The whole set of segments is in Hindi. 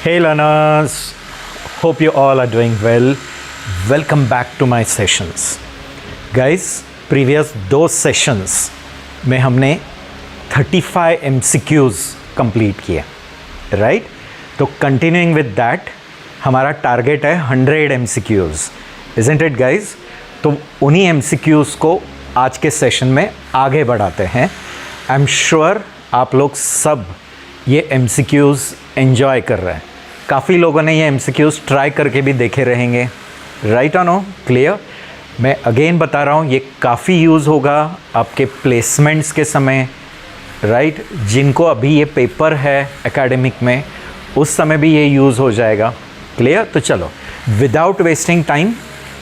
Hey learners, hope you all are doing well. Welcome back to my sessions. Guys, previous 2 sessions में हमने 35 MCQs complete किए, right? तो continuing with that, हमारा target है 100 MCQs, isn't it guys? तो उन्हीं MCQs को आज के सेशन में आगे बढ़ाते हैं. आई एम श्योर आप लोग सब ये MCQs एंजॉय कर रहे हैं. काफ़ी लोगों ने ये MCQs ट्राई करके भी देखे रहेंगे, राइट और नो? क्लियर? मैं अगेन बता रहा हूँ, ये काफ़ी यूज़ होगा आपके प्लेसमेंट्स के समय, राइट? जिनको अभी ये पेपर है एकेडमिक में, उस समय भी ये यूज़ हो जाएगा. क्लियर? तो चलो विदाउट वेस्टिंग टाइम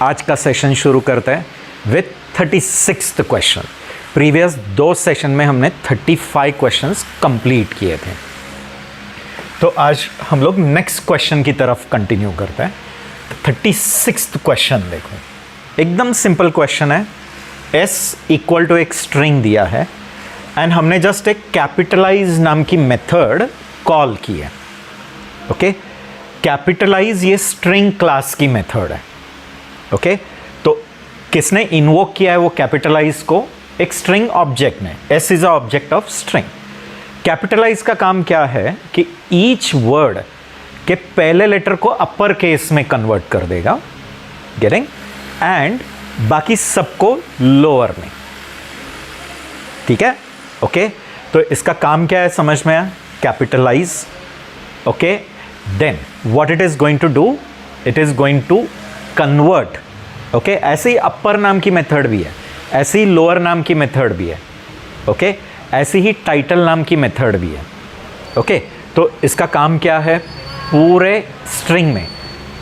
आज का सेशन शुरू करते हैं with 36th question. Previous 2 session में हमने 35 क्वेश्चंस कंप्लीट किए थे. तो आज हम लोग नेक्स्ट क्वेश्चन की तरफ कंटिन्यू करते हैं. 36th क्वेश्चन देखो, एकदम सिंपल क्वेश्चन है. s इक्वल टू एक स्ट्रिंग दिया है एंड हमने जस्ट एक कैपिटलाइज नाम की मेथड कॉल की है. ओके, कैपिटलाइज ये स्ट्रिंग क्लास की मेथड है. ओके, तो किसने इन्वोक किया है वो कैपिटलाइज को? एक स्ट्रिंग ऑब्जेक्ट ने. s is a object of string. Capitalize का काम क्या है कि ईच वर्ड के पहले लेटर को अपर केस में कन्वर्ट कर देगा, गेटिंग, एंड बाकी सबको लोअर में. ठीक है? ओके, तो इसका काम क्या है समझ में आया? Capitalize. Okay, then what it is going to do? It is going to convert. Okay, ऐसे ही अपर नाम की मेथड भी है, ऐसे ही लोअर नाम की मेथड भी है. ओके, ऐसी ही टाइटल नाम की मेथड भी है. ओके, तो इसका काम क्या है? पूरे स्ट्रिंग में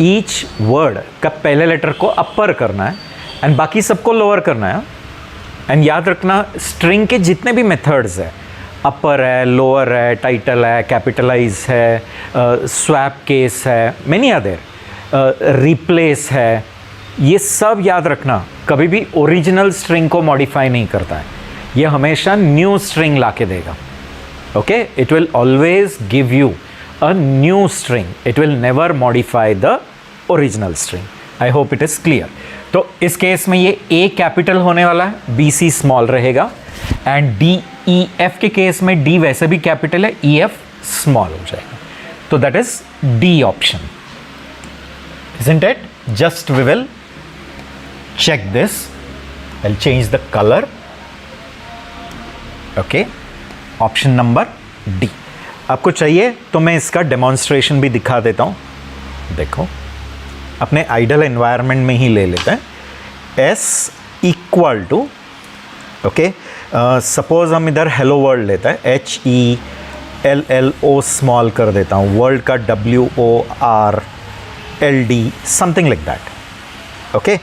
ईच वर्ड का पहले लेटर को अपर करना है एंड बाकी सबको लोअर करना है. एंड याद रखना, स्ट्रिंग के जितने भी मेथड्स है, अपर है, लोअर है, टाइटल है, कैपिटलाइज है, स्वैप केस है, मेनी अदर, रिप्लेस है, ये सब याद रखना कभी भी ओरिजिनल स्ट्रिंग को मॉडिफाई नहीं करता है. ये हमेशा न्यू स्ट्रिंग ला के देगा. Okay, it will always give you a new string. It will never modify the original string. I hope it is clear. तो इस केस में ये ए कैपिटल होने वाला है, बी सी स्मॉल रहेगा, एंड डी ई एफ के केस में डी वैसे भी कैपिटल है, ई एफ स्मॉल हो जाएगा. तो that is D option. Isn't it? Just we will check this. I'll change the color. Okay, option number D. आपको चाहिए तो मैं इसका डेमोन्स्ट्रेशन भी दिखा देता हूँ. देखो, अपने आइडल एनवायरनमेंट में ही ले लेते हैं. S equal to, okay, suppose हम इधर हेलो वर्ल्ड लेते हैं, HELLO स्मॉल कर देता हूँ, वर्ल्ड का WORLD, something like that. Okay,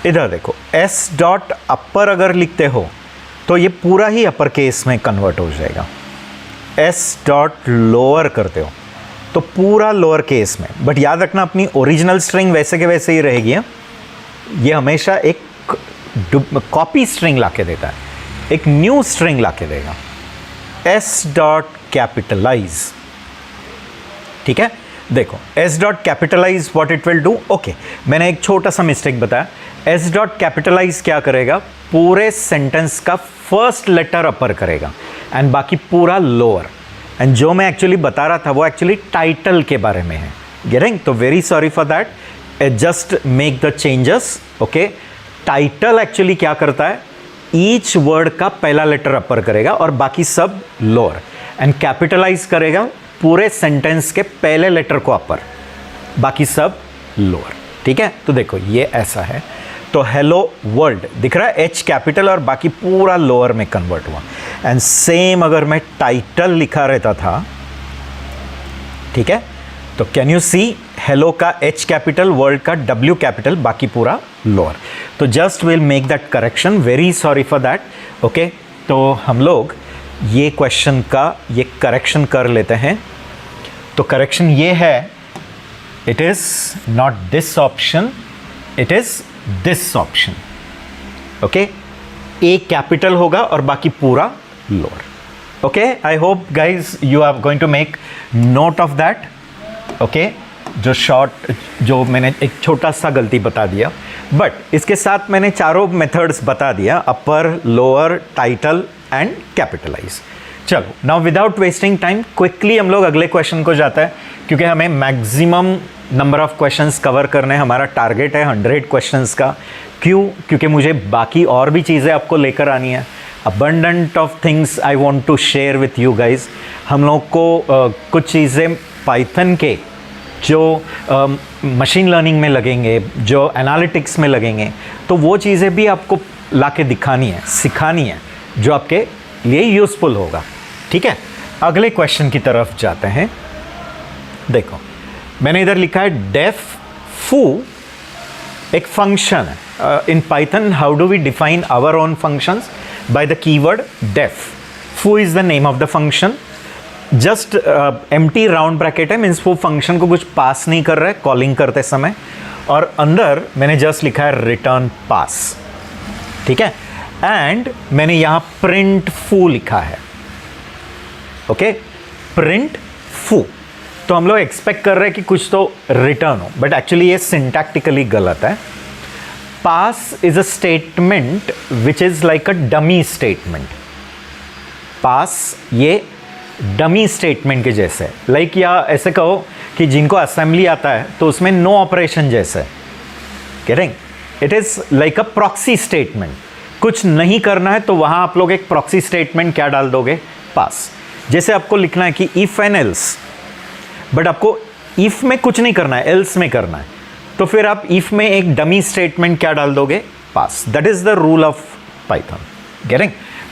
इधर देखो, S डॉट अपर अगर लिखते हो तो ये पूरा ही अपर केस में कन्वर्ट हो जाएगा. S डॉट लोअर करते हो तो पूरा लोअर केस में. बट याद रखना, अपनी ओरिजिनल स्ट्रिंग वैसे के वैसे ही रहेगी. ये हमेशा एक कॉपी स्ट्रिंग ला के देता है, एक न्यू स्ट्रिंग ला के देगा. S dot capitalize. ठीक है, देखो, S dot capitalize what it will do. Okay, मैंने एक छोटा सा मिस्टेक बताया. S डॉट कैपिटलाइज क्या करेगा? पूरे सेंटेंस का फर्स्ट लेटर अपर करेगा एंड बाकी पूरा लोअर. एंड जो मैं एक्चुअली बता रहा था वो एक्चुअली टाइटल के बारे में है. गेटिंग? तो very sorry for that. Just make the changes. Okay, title actually क्या करता है? ईच वर्ड का पहला लेटर अपर करेगा और बाकी सब लोअर. एंड कैपिटलाइज करेगा पूरे सेंटेंस के पहले लेटर को अपर, बाकी सब लोअर. ठीक है, तो देखो ये ऐसा है. तो हेलो वर्ल्ड दिख रहा है, H कैपिटल और बाकी पूरा लोअर में कन्वर्ट हुआ. एंड सेम अगर मैं टाइटल लिखा रहता था, ठीक है, तो कैन यू सी, हेलो का H कैपिटल, वर्ल्ड का W कैपिटल, बाकी पूरा लोअर. तो just will make that correction. Very sorry for that. Okay, तो हम लोग ये क्वेश्चन का ये करेक्शन कर लेते हैं. तो करेक्शन ये है, it is not this option, it is this option. Okay, A capital होगा और बाकी पूरा lower. Okay, I hope guys you are going to make note of that. Okay जो मैंने एक छोटा सा गलती बता दिया, बट इसके साथ मैंने चारों मेथड्स बता दिया, अपर, लोअर, टाइटल एंड कैपिटलाइज। चलो now without wasting time quickly हम लोग अगले क्वेश्चन को जाता है, क्योंकि हमें maximum number of questions cover करने, हमारा टारगेट है 100 क्वेश्चंस का। क्यों? क्योंकि मुझे बाकी और भी चीज़ें आपको लेकर आनी है। abundant of things I want to share with you guys। हम लोग को कुछ चीज़ें पाइथन के जो मशीन लर्निंग में लगेंगे, जो एनालिटिक्स में लगेंगे, तो वो चीज़ें भी आपको ला के दिखानी है, सिखानी है, जो आपके लिए यूज़फुल होगा। ठीक है, अगले क्वेश्चन की तरफ जाते हैं। देखो मैंने इधर लिखा है डेफ फू एक फंक्शन है। In Python how do we define our own functions? By the keyword def. Foo is the name of the function. Just empty round bracket है, मीन्स वो फंक्शन को कुछ पास नहीं कर रहा है कॉलिंग करते समय, और अंदर मैंने जस्ट लिखा है रिटर्न पास। ठीक है, एंड मैंने यहां प्रिंट फू लिखा है। ओके, प्रिंट फू। तो हम लोग एक्सपेक्ट कर रहे हैं कि कुछ तो रिटर्न हो, बट एक्चुअली ये सिंटैक्टिकली गलत है। Pass is a statement which is like a dummy statement. Pass ये डमी स्टेटमेंट के जैसे, लाइक या ऐसे कहो कि जिनको असेंबली आता है तो उसमें नो ऑपरेशन जैसे। Getting? It is like a proxy statement. कुछ नहीं करना है तो वहां आप लोग एक प्रॉक्सी स्टेटमेंट क्या डाल दोगे? पास। जैसे आपको लिखना है कि इफ एंड एल्स, बट आपको इफ में कुछ नहीं करना है, एल्स में करना है, तो फिर आप इफ में एक डमी स्टेटमेंट क्या डाल दोगे? Pass. That is the rule of Python. Getting?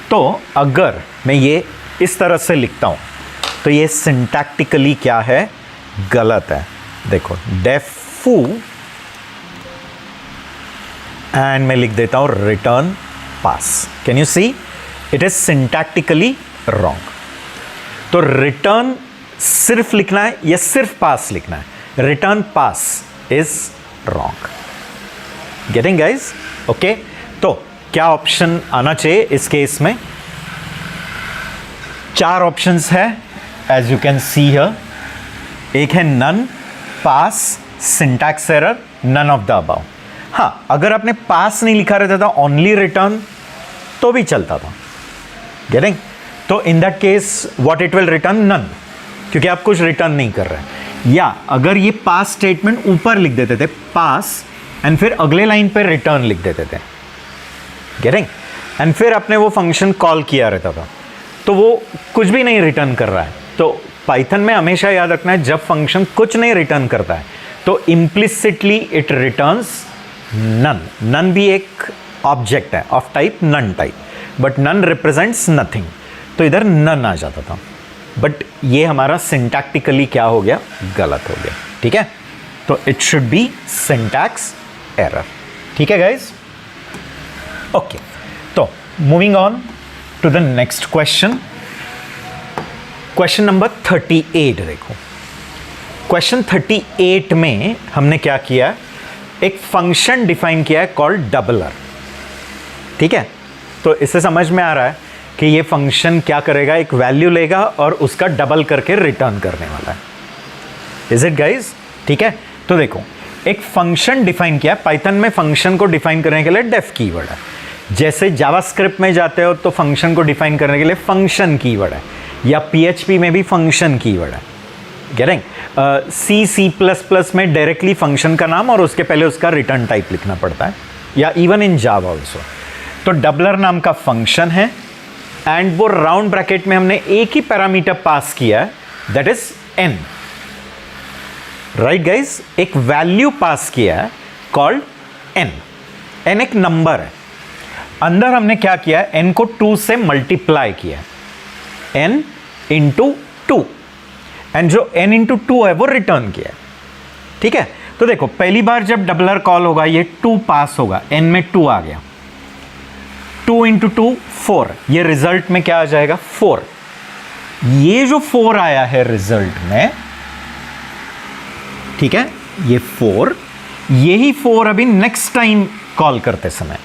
तो अगर मैं ये इस तरह से लिखता हूं तो ये सिंटैक्टिकली क्या है? गलत है। देखो डेफ फू एंड मैं लिख देता हूं return pass. Can you see? It is syntactically wrong. तो रिटर्न सिर्फ लिखना है या सिर्फ पास लिखना है? Return pass is wrong. Getting guys? Okay, तो क्या ऑप्शन आना चाहिए इस केस में? 4 ऑप्शंस है as you can see here. एक है none, pass, syntax error, none of the above. हाँ, अगर आपने पास नहीं लिखा रहता था, ओनली रिटर्न, तो भी चलता था। गेटिंग? तो in that case what it will return? None, क्योंकि आप कुछ रिटर्न नहीं कर रहे हैं। या अगर ये पास स्टेटमेंट ऊपर लिख देते थे पास, एंड फिर अगले लाइन पे रिटर्न लिख देते थे। गेटिंग? एंड फिर आपने वो फंक्शन कॉल किया रहता था, तो वो कुछ भी नहीं रिटर्न कर रहा है। तो पाइथन में हमेशा याद रखना है, जब फंक्शन कुछ नहीं रिटर्न करता है तो implicitly it returns none. None भी एक ऑब्जेक्ट है of type none type, but none represents nothing, तो इधर नन आ जाता था। बट ये हमारा सिंटैक्टिकली क्या हो गया? गलत हो गया। ठीक है, तो it should be syntax error. ठीक है गाइज? ओके, तो moving on to the next question. Question number 38 देखो। क्वेश्चन 38 में हमने क्या किया? एक फंक्शन डिफाइन किया है कॉल्ड डबलर। ठीक है, तो इससे समझ में आ रहा है कि ये फंक्शन क्या करेगा? एक वैल्यू लेगा और उसका डबल करके रिटर्न करने वाला है। Is it guys? ठीक है, तो देखो एक फंक्शन डिफाइन किया है। पाइथन में फंक्शन को डिफाइन करने के लिए डेफ कीवर्ड है। जैसे जावास्क्रिप्ट में जाते हो तो फंक्शन को डिफाइन करने के लिए फंक्शन कीवर्ड है, या PHP में भी फंक्शन कीवर्ड है। गेटिंग? C++ में डायरेक्टली फंक्शन का नाम और उसके पहले उसका रिटर्न टाइप लिखना पड़ता है, या इवन इन जावा ऑल्सो। तो डबलर नाम का फंक्शन है, एंड वो राउंड ब्रैकेट में हमने एक ही पैरामीटर पास किया है, that is n। Right guys? एक वैल्यू पास किया है कॉल्ड n। n एक नंबर है। अंदर हमने क्या किया है? n को 2 से मल्टीप्लाई किया, n इंटू 2, एंड जो n इंटू 2 है वो रिटर्न किया। ठीक है, तो देखो पहली बार जब डबलर कॉल होगा ये 2 पास होगा, n में 2 आ गया, 2 इंटू 2 4, ये रिजल्ट में क्या आ जाएगा? 4। ये जो 4 आया है रिजल्ट में, ठीक है, ये 4, यही 4 अभी नेक्स्ट टाइम कॉल करते समय।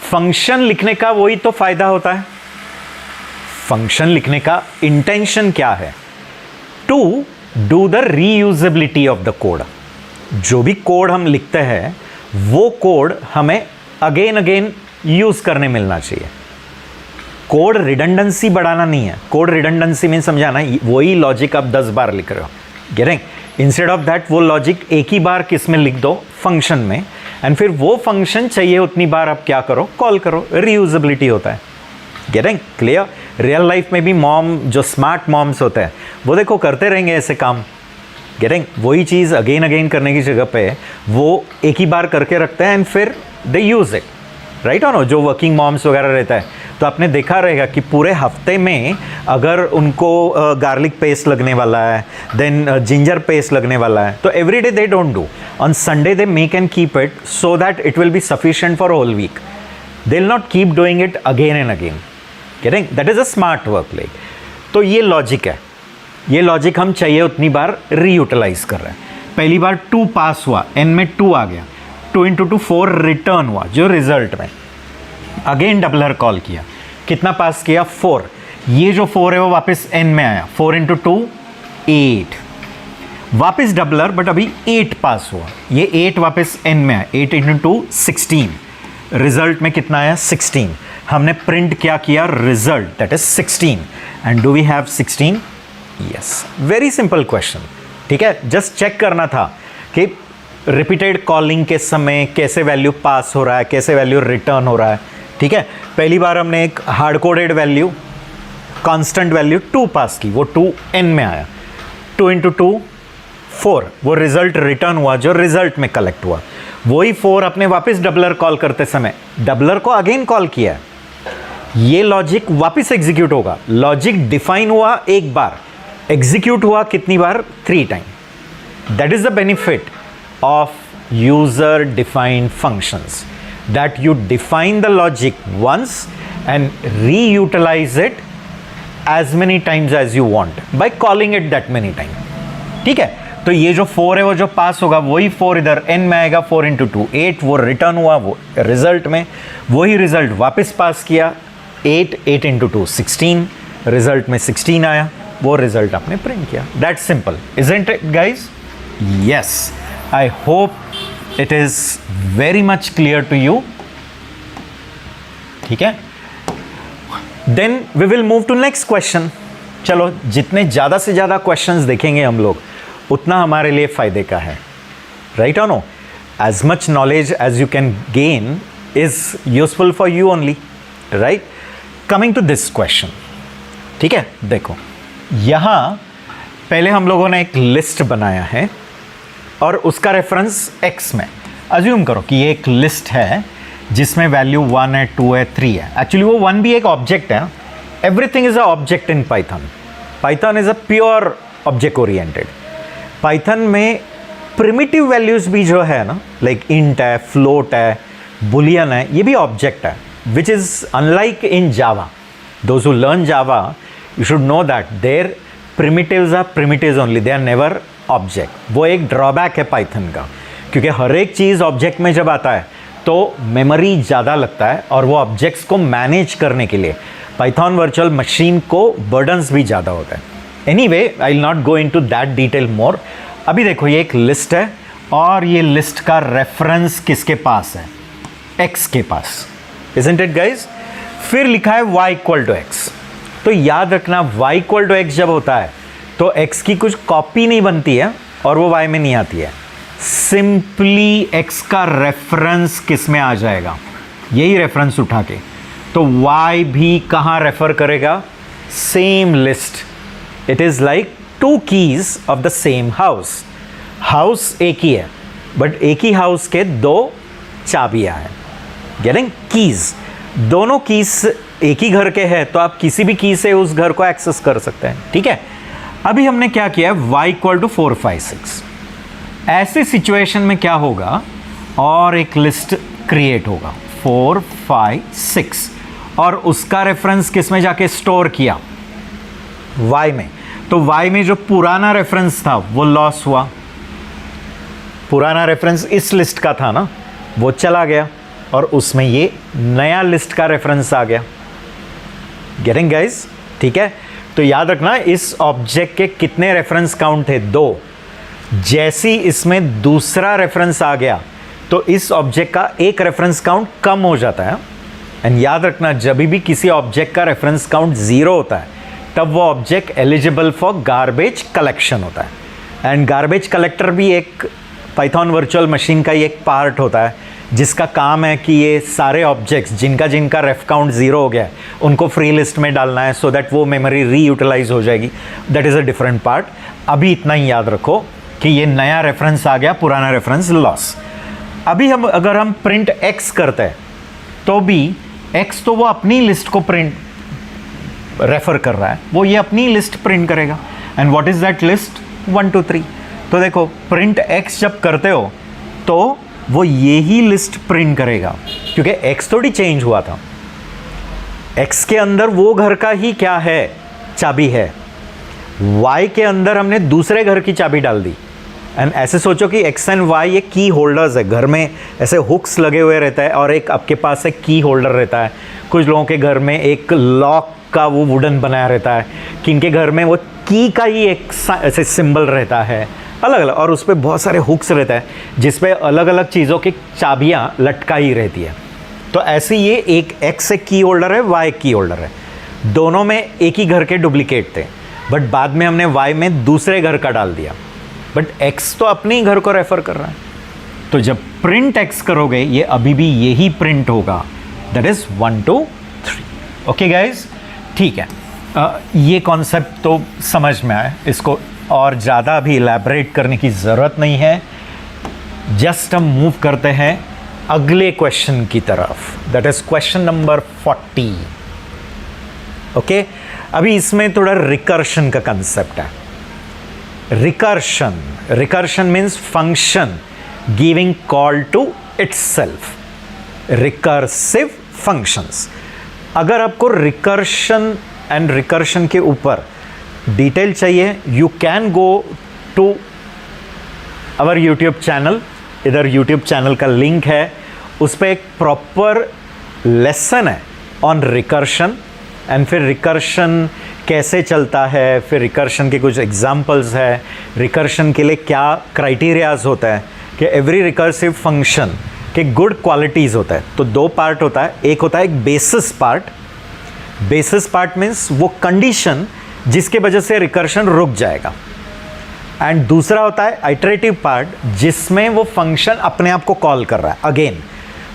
फंक्शन लिखने का वही तो फायदा होता है। फंक्शन लिखने का इंटेंशन क्या है? To do the reusability of the code. जो भी कोड हम लिखते हैं वो कोड हमें अगेन अगेन यूज करने मिलना चाहिए। कोड रिडंडेंसी बढ़ाना नहीं है। कोड रिडंडेंसी में समझाना, वही लॉजिक आप 10 बार लिख रहे हो, गेटिंग? इंस्टेड ऑफ दैट वो लॉजिक एक ही बार किस में लिख दो, फंक्शन में, एंड फिर वो फंक्शन चाहिए उतनी बार आप क्या करो, कॉल करो। रीयूजेबिलिटी होता है, गेटिंग क्लियर? रियल लाइफ में भी मॉम, जो स्मार्ट मॉम्स होते हैं वो देखो करते रहेंगे ऐसे काम, गेटिंग? वही चीज़ अगेन अगेन करने की जगह पे वो एक ही बार करके रखते हैं एंड फिर दे यूज इट, राइट और नो? जो वर्किंग मॉम्स वगैरह रहता है तो आपने देखा रहेगा कि पूरे हफ्ते में अगर उनको गार्लिक पेस्ट लगने वाला है, देन जिंजर पेस्ट लगने वाला है, तो every day they don't do, on Sunday they make and keep it so that it will be sufficient for whole week. They will not keep doing it again and again, getting? That is a smart work like. तो ये लॉजिक है, ये लॉजिक हम चाहिए उतनी बार रीयूटिलाइज कर रहे हैं। पहली बार 2 पास हुआ, n में 2 आ गया, 2 × 2 4 रिटर्न हुआ जो रिजल्ट में, अगेन डबलर कॉल किया, कितना पास किया, 4। ये जो 4 है वो वापस n में आया, 4 × 2 8, वापस डबलर, बट अभी 8 पास हुआ, ये 8 वापस n में आया, 8 × 2 16, रिजल्ट में कितना आया, 16। हमने प्रिंट क्या किया, result, that is 16, and do we have 16? Yes. Very simple question, ठीक है? जस्ट चेक करना था कि रिपीटेड कॉलिंग के समय कैसे वैल्यू पास हो रहा है, कैसे वैल्यू रिटर्न हो रहा है, ठीक है? पहली बार हमने एक hard coded value, constant value 2 पास की, वो 2 n में आया, 2 × 2 4, वो रिजल्ट रिटर्न हुआ जो रिजल्ट में कलेक्ट हुआ। वही 4 अपने वापस डबलर कॉल करते समय डबलर को अगेन कॉल किया है, ये लॉजिक वापस एग्जीक्यूट होगा। लॉजिक डिफाइन हुआ एक बार, एग्जीक्यूट हुआ कितनी बार, 3 time. That is the benefit of user defined functions, that you define the logic once and reutilize it as many times as you want by calling it that many times, ठीक है? तो ये जो 4 है वो जो पास होगा वही 4 इधर n में आएगा, 4 × 2 8, वो रिटर्न हुआ, वो रिजल्ट में वही रिजल्ट वापस पास किया, 8 × 2 16, रिजल्ट में 16 आया, वो रिजल्ट आपने प्रिंट किया। That simple, isn't it guys? Yes, I hope it is very much clear to you, ठीक है? Then we will move to next question। चलो, जितने ज़्यादा से ज़्यादा questions देखेंगे हम लोग उतना हमारे लिए फ़ायदे का है, right or no? As much knowledge as you can gain is useful for you only, right? Coming to this question, ठीक है? देखो, यहाँ पहले हम लोगों ने एक लिस्ट बनाया है और उसका रेफरेंस x में। अज्यूम करो कि ये एक लिस्ट है जिसमें वैल्यू 1 है, 2 है, 3 है। एक्चुअली वो 1 भी एक ऑब्जेक्ट है। Everything is a object in Python. Python is a pure object oriented. Python में प्रिमिटिव वैल्यूज भी जो है ना, लाइक इंट है, फ्लोट है, बुलियन है, ये भी ऑब्जेक्ट है, which is unlike in Java. Those who learn Java, you should know that there primitives are primitives only, they are never object। वो एक ड्रॉबैक है पाइथन का, क्योंकि हर एक चीज़ ऑब्जेक्ट में जब आता है तो मेमोरी ज़्यादा लगता है और वो ऑब्जेक्ट्स को मैनेज करने के लिए पाइथन वर्चुअल मशीन को बर्डन्स भी ज़्यादा होता है। Anyway, I will not go into that detail more. अभी देखो, ये एक लिस्ट है और ये लिस्ट का रेफरेंस किसके पास है, x के पास, isn't it guys? फिर लिखा है y = x। तो याद रखना, y = x जब होता है तो x की कुछ कॉपी नहीं बनती है और वो y में नहीं आती है। सिंपली x का रेफरेंस किस में आ जाएगा, यही रेफरेंस उठा के, तो y भी कहाँ रेफर करेगा, same list. It is like 2 keys of the same house. House एक ही है बट एक ही हाउस के 2 चाबियाँ हैं। गेटिंग? कीज, दोनों कीज एक ही घर के हैं तो आप किसी भी की से उस घर को एक्सेस कर सकते हैं, ठीक है? अभी हमने क्या किया है, y = 4 5 6। ऐसे सिचुएशन में क्या होगा, और एक लिस्ट क्रिएट होगा 4 5 6 और उसका रेफरेंस किस में जाके स्टोर किया, y में। तो y में जो पुराना रेफरेंस था वो लॉस हुआ, पुराना रेफरेंस इस लिस्ट का था ना, वो चला गया और उसमें ये नया लिस्ट का रेफरेंस आ गया। Getting guys? ठीक है? तो याद रखना इस ऑब्जेक्ट के कितने रेफरेंस काउंट थे, 2। जैसी इसमें दूसरा रेफरेंस आ गया तो इस ऑब्जेक्ट का एक रेफरेंस काउंट कम हो जाता है। एंड याद रखना जब भी किसी ऑब्जेक्ट का रेफरेंस काउंट 0 होता है तब वो object eligible for garbage collection होता है। एंड गार्बेज कलेक्टर भी एक पाइथन वर्चुअल मशीन का ही एक पार्ट होता है जिसका काम है कि ये सारे ऑब्जेक्ट्स जिनका रेफ काउंट 0 हो गया है उनको फ्री लिस्ट में डालना है सो दैट वो मेमोरी रीयूटिलाइज हो जाएगी। That is a different part. अभी इतना ही याद रखो कि ये नया रेफरेंस आ गया, पुराना रेफरेंस लॉस। अभी अगर हम प्रिंट x करते हैं तो भी x तो वो अपनी लिस्ट को प्रिंट रेफर कर रहा है, वो ये अपनी लिस्ट प्रिंट करेगा। And what is that list? 1 2 3। तो देखो प्रिंट x जब करते हो तो वो यही लिस्ट प्रिंट करेगा क्योंकि x थोड़ी चेंज हुआ था। x के अंदर वो घर का ही क्या है, चाबी है। y के अंदर हमने दूसरे घर की चाबी डाल दी। एंड ऐसे सोचो कि x एंड y ये की होल्डर्स है, घर में ऐसे हुक्स लगे हुए रहता है और एक आपके पास एक की होल्डर रहता है। कुछ लोगों के घर में एक लॉक का वो वुडन बनाया रहता है, किनके घर में वो की का ही एक ऐसे सिंबल रहता है अलग अलग, और उस पर बहुत सारे हुक्स रहता है जिस पे अलग अलग चीज़ों की चाबियाँ लटकाई रहती है। तो ऐसे ये एक x एक की होल्डर है, y एक की होल्डर है, दोनों में एक ही घर के डुप्लीकेट थे, बट बाद में हमने y में दूसरे घर का डाल दिया। बट x तो अपने ही घर को रेफर कर रहा है, तो जब प्रिंट x करोगे ये अभी भी यही प्रिंट होगा, दैट इज 1 2 3। ओके गाइज, ठीक है। ये कॉन्सेप्ट तो समझ में आया, इसको और ज़्यादा अभी इलैबोरेट करने की ज़रूरत नहीं है। जस्ट हम मूव करते हैं अगले क्वेश्चन की तरफ, that is question number 40। Okay, अभी इसमें थोड़ा रिकर्शन का कंसेप्ट है। Recursion means function giving call to itself, recursive functions. अगर आपको रिकर्शन एंड रिकर्शन के ऊपर डिटेल चाहिए, you can go to our YouTube channel. इधर यूट्यूब चैनल का लिंक है, उस पर एक प्रॉपर लेसन है ऑन रिकर्शन, एंड फिर रिकर्शन कैसे चलता है, फिर रिकर्शन के कुछ एग्जाम्पल्स है, रिकर्शन के लिए क्या क्राइटेरियाज होता है कि एवरी रिकर्सिव फंक्शन के गुड क्वालिटीज़ होता है। तो 2 पार्ट होता है, एक होता है एक basis part. Basis part means वो कंडीशन जिसके वजह से रिकर्शन रुक जाएगा, एंड दूसरा होता है आइटरेटिव पार्ट जिसमें वो फंक्शन अपने आप को कॉल कर रहा है अगेन,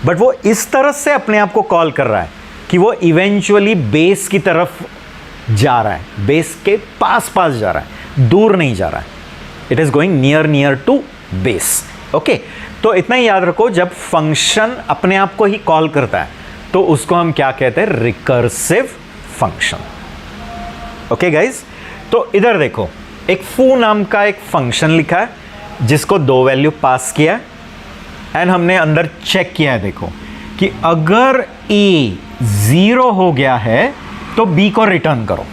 बट वो इस तरह से अपने आप को कॉल कर रहा है कि वो इवेंचुअली बेस की तरफ जा रहा है, बेस के पास जा रहा है, दूर नहीं जा रहा है। It is going near to base. Okay, तो इतना ही याद रखो, जब फंक्शन अपने आप को ही कॉल करता है तो उसको हम क्या कहते हैं, रिकर्सिव फंक्शन। ओके गाइज, तो इधर देखो एक फू नाम का एक फंक्शन लिखा है जिसको 2 वैल्यू पास किया है, एंड हमने अंदर चेक किया है, देखो कि अगर a 0 हो गया है तो b को रिटर्न करो।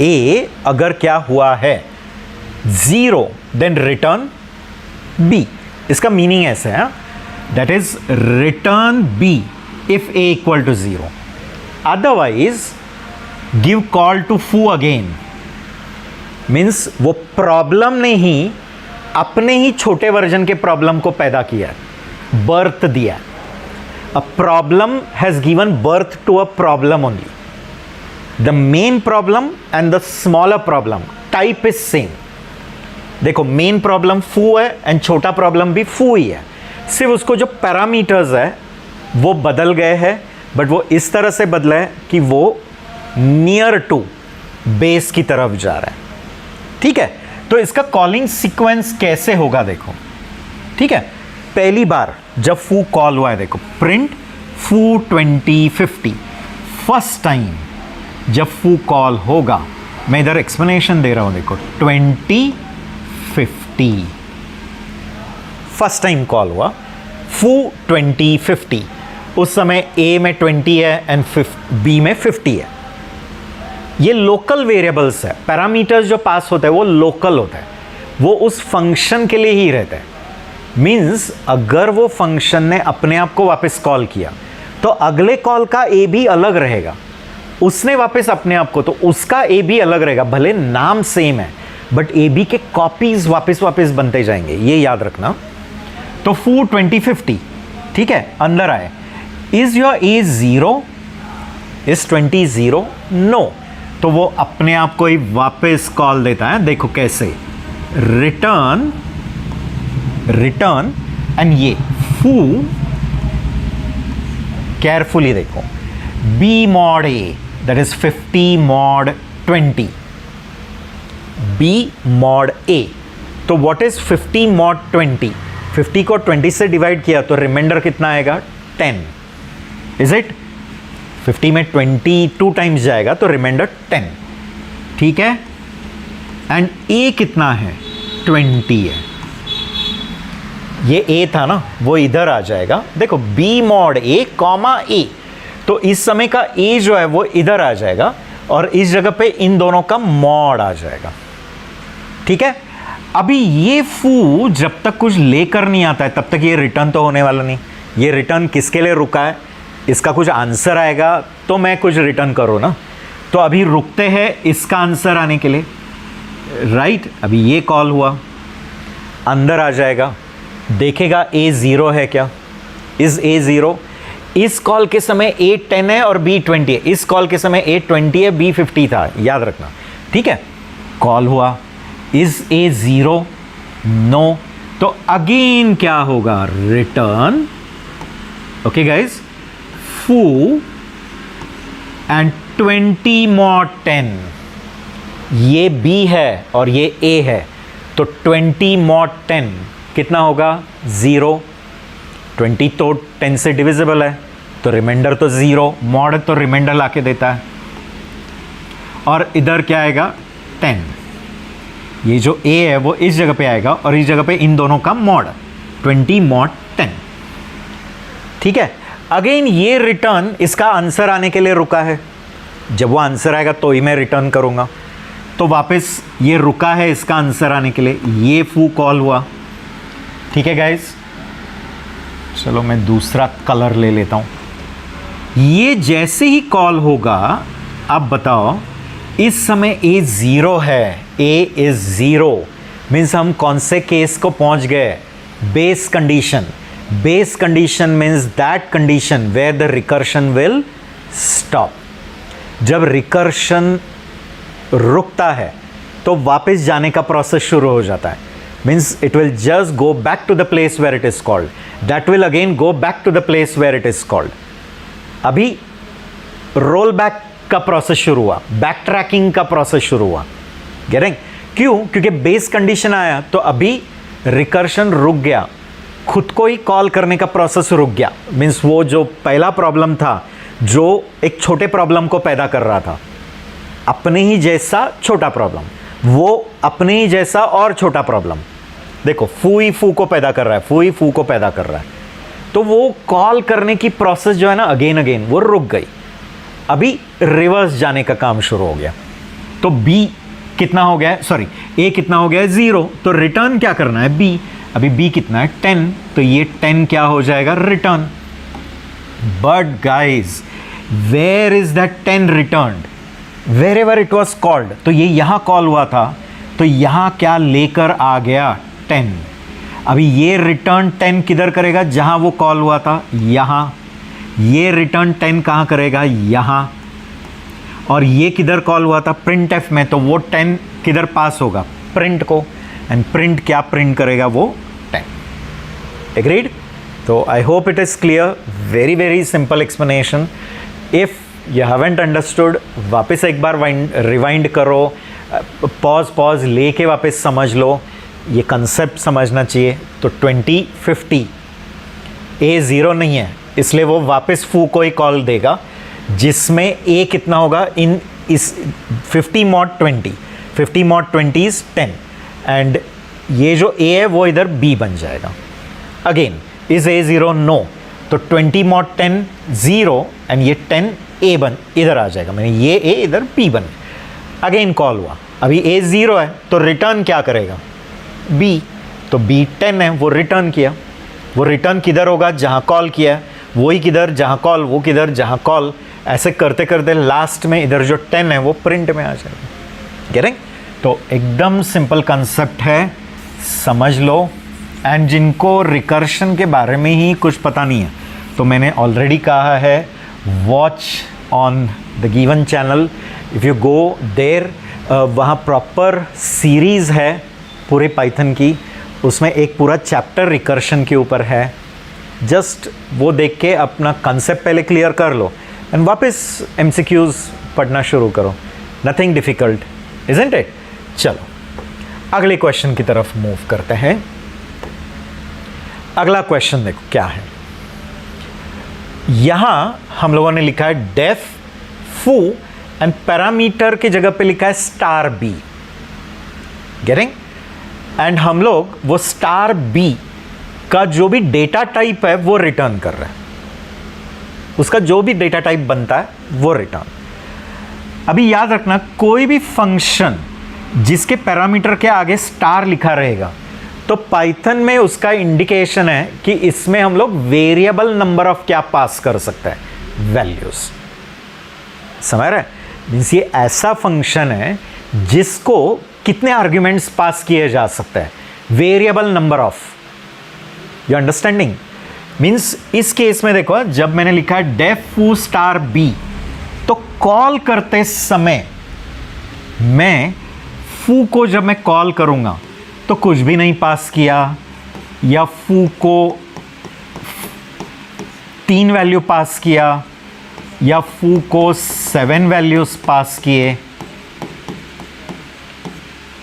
a अगर क्या हुआ है 0 देन रिटर्न b। इसका मीनिंग ऐसे है, that is return b if a equal to 0, otherwise give call to foo again. Means वो प्रॉब्लम ने ही अपने ही छोटे वर्जन के प्रॉब्लम को पैदा किया, बर्थ दिया। A problem has given birth to a problem only. The main problem and the smaller problem type is same. देखो मेन प्रॉब्लम फू है एंड छोटा प्रॉब्लम भी फू ही है, सिर्फ उसको जो पैरामीटर्स है वो बदल गए हैं, बट वो इस तरह से बदला है कि वो नियर टू बेस की तरफ जा रहा है। ठीक है, तो इसका कॉलिंग सीक्वेंस कैसे होगा देखो। ठीक है, पहली बार जब फू कॉल हुआ है, देखो प्रिंट फू 2050। फर्स्ट टाइम जब फू कॉल होगा, मैं इधर एक्सप्लेनेशन दे रहा हूं, देखो 2050 फर्स्ट टाइम कॉल हुआ, फू 2050। उस समय a में 20 है एंड b में 50 है। ये लोकल वेरिएबल्स है, पैरामीटर्स जो पास होता है वो लोकल होता है, वो उस फंक्शन के लिए ही रहता है। मीन्स अगर वो फंक्शन ने अपने आप को वापस कॉल किया तो अगले कॉल का a भी अलग रहेगा, उसने वापस अपने आप को, तो उसका ए बी अलग रहेगा, भले नाम सेम है बट ए बी के कॉपीज वापस बनते जाएंगे, ये याद रखना। तो फू 2050, ठीक है, अंदर आए। Is your a 0? Is 20 0? No. तो वो अपने आप को ही वापस कॉल देता है। देखो कैसे, रिटर्न एंड ये फू, केयरफुली देखो, B mod A that is 50 mod 20, B mod A. तो व्हाट इज 50 मॉड 20? 50 को 20 से डिवाइड किया तो रिमाइंडर कितना आएगा? 10। Is it? 50 में 22 टाइम्स जाएगा तो रिमाइंडर 10, ठीक है। एंड ए कितना है? 20 है। ये ए था ना, वो इधर आ जाएगा। देखो बी मॉड ए कॉमा ए, तो इस समय का ए जो है वो इधर आ जाएगा और इस जगह पे इन दोनों का मॉड आ जाएगा, ठीक है। अभी ये फू जब तक कुछ लेकर नहीं आता है तब तक ये रिटर्न तो होने वाला नहीं। ये रिटर्न किसके लिए रुका है? इसका कुछ आंसर आएगा तो मैं कुछ रिटर्न करूँ ना। तो अभी रुकते हैं इसका आंसर आने के लिए, राइट। अभी ये कॉल हुआ, अंदर आ जाएगा, देखेगा ए 0 है क्या? Is a 0? इस कॉल के समय ए 10 है और बी 20 है। इस कॉल के समय ए 20 है, बी 50 था, याद रखना, ठीक है। कॉल हुआ, इज ए 0? नो। तो अगेन क्या होगा? रिटर्न, ओके गाइज, फू एंड 20 मॉड 10। ये बी है और ये ए है, तो 20 मॉड 10 कितना होगा? 0। 20 तो 10 से डिविजिबल है, तो रिमाइंडर तो 0, मॉड तो रिमाइंडर लाके देता है। और इधर क्या आएगा? 10। ये जो ए है वो इस जगह पे आएगा और इस जगह पे इन दोनों का मॉड, 20 मॉड 10, ठीक है। अगेन ये रिटर्न इसका आंसर आने के लिए रुका है। जब वो आंसर आएगा तो ही मैं रिटर्न करूंगा, तो वापस ये रुका है इसका आंसर आने के लिए। ये फू कॉल हुआ, ठीक है गाइस। चलो मैं दूसरा कलर ले लेता हूं। ये जैसे ही कॉल होगा, अब बताओ, इस समय ए 0 है, ए इज 0, मीन्स हम कौन से केस को पहुंच गए? Base condition. Base condition means that condition where the recursion will stop. जब रिकर्शन रुकता है तो वापस जाने का प्रोसेस शुरू हो जाता है, means it will just go back to the place where it is called, that will again go back to the place where it is called. अभी रोल बैक का प्रोसेस शुरू हुआ, बैक ट्रैकिंग का प्रोसेस शुरू हुआ, गेटिंग? क्यों? क्योंकि बेस कंडीशन आया तो अभी रिकर्शन रुक गया, खुद को ही कॉल करने का प्रोसेस रुक गया। मीन्स वो जो पहला प्रॉब्लम था जो एक छोटे प्रॉब्लम को पैदा कर रहा था, अपने ही जैसा छोटा प्रॉब्लम, वो अपने ही जैसा और छोटा प्रॉब्लम, देखो फू ही फू को पैदा कर रहा है, फू ही फू को पैदा कर रहा है। तो वो कॉल करने की प्रोसेस जो है ना, अगेन वो रुक गई। अभी रिवर्स जाने का काम शुरू हो गया। तो बी कितना हो गया? सॉरी, ए कितना हो गया? 0। तो रिटर्न क्या करना है? बी। अभी बी कितना है? 10। तो ये 10 क्या हो जाएगा? Return. But guys, where is that 10 returned? Wherever it was called. तो ये यहां कॉल हुआ था, तो यहां क्या लेकर आ गया? 10। अभी ये रिटर्न 10 किधर करेगा? जहां वो कॉल हुआ था, यहां। ये रिटर्न 10 कहां करेगा? यहां। और ये किधर कॉल हुआ था? प्रिंट एफ में, तो वो 10 किधर पास होगा? प्रिंट को। एंड प्रिंट क्या प्रिंट करेगा? वो 10। एग्रीड? तो I hope it is clear. Very very simple explanation. If you haven't understood, वापस एक बार रिवाइंड करो, पॉज लेके वापस समझ लो, ये कंसेप्ट समझना चाहिए। तो 2050 ए 0 नहीं है, इसलिए वो वापस फू को ही कॉल देगा, जिसमें ए कितना होगा? इन इस 50 मॉड 20, 50 मॉड 20 इज 10, एंड ये जो ए है वो इधर बी बन जाएगा। Again, is a 0? नो। तो 20 मॉड 10 0, एंड ये 10 ए बन इधर आ जाएगा, मैंने ये ए इधर बी बन। अगेन कॉल हुआ, अभी ए 0 है, तो रिटर्न क्या करेगा? बी। तो बी 10 है, वो रिटर्न किया। वो रिटर्न किधर होगा? जहाँ कॉल किया है, वही किधर, जहाँ कॉल, वो किधर, जहाँ कॉल। ऐसे करते करते लास्ट में इधर जो 10 है वो प्रिंट में आ जाएगा। गेटिंग? तो एकदम सिंपल कंसेप्ट है, समझ लो। एंड जिनको रिकर्शन के बारे में ही कुछ पता नहीं है, तो मैंने ऑलरेडी कहा है, watch on the given channel, if you go there, वहाँ प्रॉपर सीरीज़ है पूरे पाइथन की, उसमें एक पूरा चैप्टर रिकर्शन के ऊपर है। जस्ट वो देख के अपना कंसेप्ट पहले क्लियर कर लो एंड वापस MCQs पढ़ना शुरू करो। Nothing difficult, isn't it? चलो अगले क्वेश्चन की तरफ मूव करते हैं। अगला क्वेश्चन देखो क्या है। यहां हम लोगों ने लिखा है डेफ फू एंड पैरामीटर की जगह पे लिखा है स्टार बी। गेटिंग? एंड हम लोग वो स्टार बी का जो भी डेटा टाइप है वो रिटर्न कर रहे हैं, उसका जो भी डेटा टाइप बनता है वो रिटर्न। अभी याद रखना, कोई भी फंक्शन जिसके पैरामीटर के आगे स्टार लिखा रहेगा तो पाइथन में उसका इंडिकेशन है कि इसमें हम लोग वेरिएबल नंबर ऑफ क्या पास कर सकते हैं, वैल्यूज। समझ रहे? मीन्स ये ऐसा फंक्शन है जिसको कितने आर्ग्यूमेंट्स पास किए जा सकते हैं, variable number of. You understanding? Means इस केस में देखो, जब मैंने लिखा है डेफ फू स्टार बी, तो कॉल करते समय मैं फू को जब मैं कॉल करूंगा तो कुछ भी नहीं पास किया, या फू को 3 वैल्यू पास किया, या फू को 7 वैल्यूज पास किए।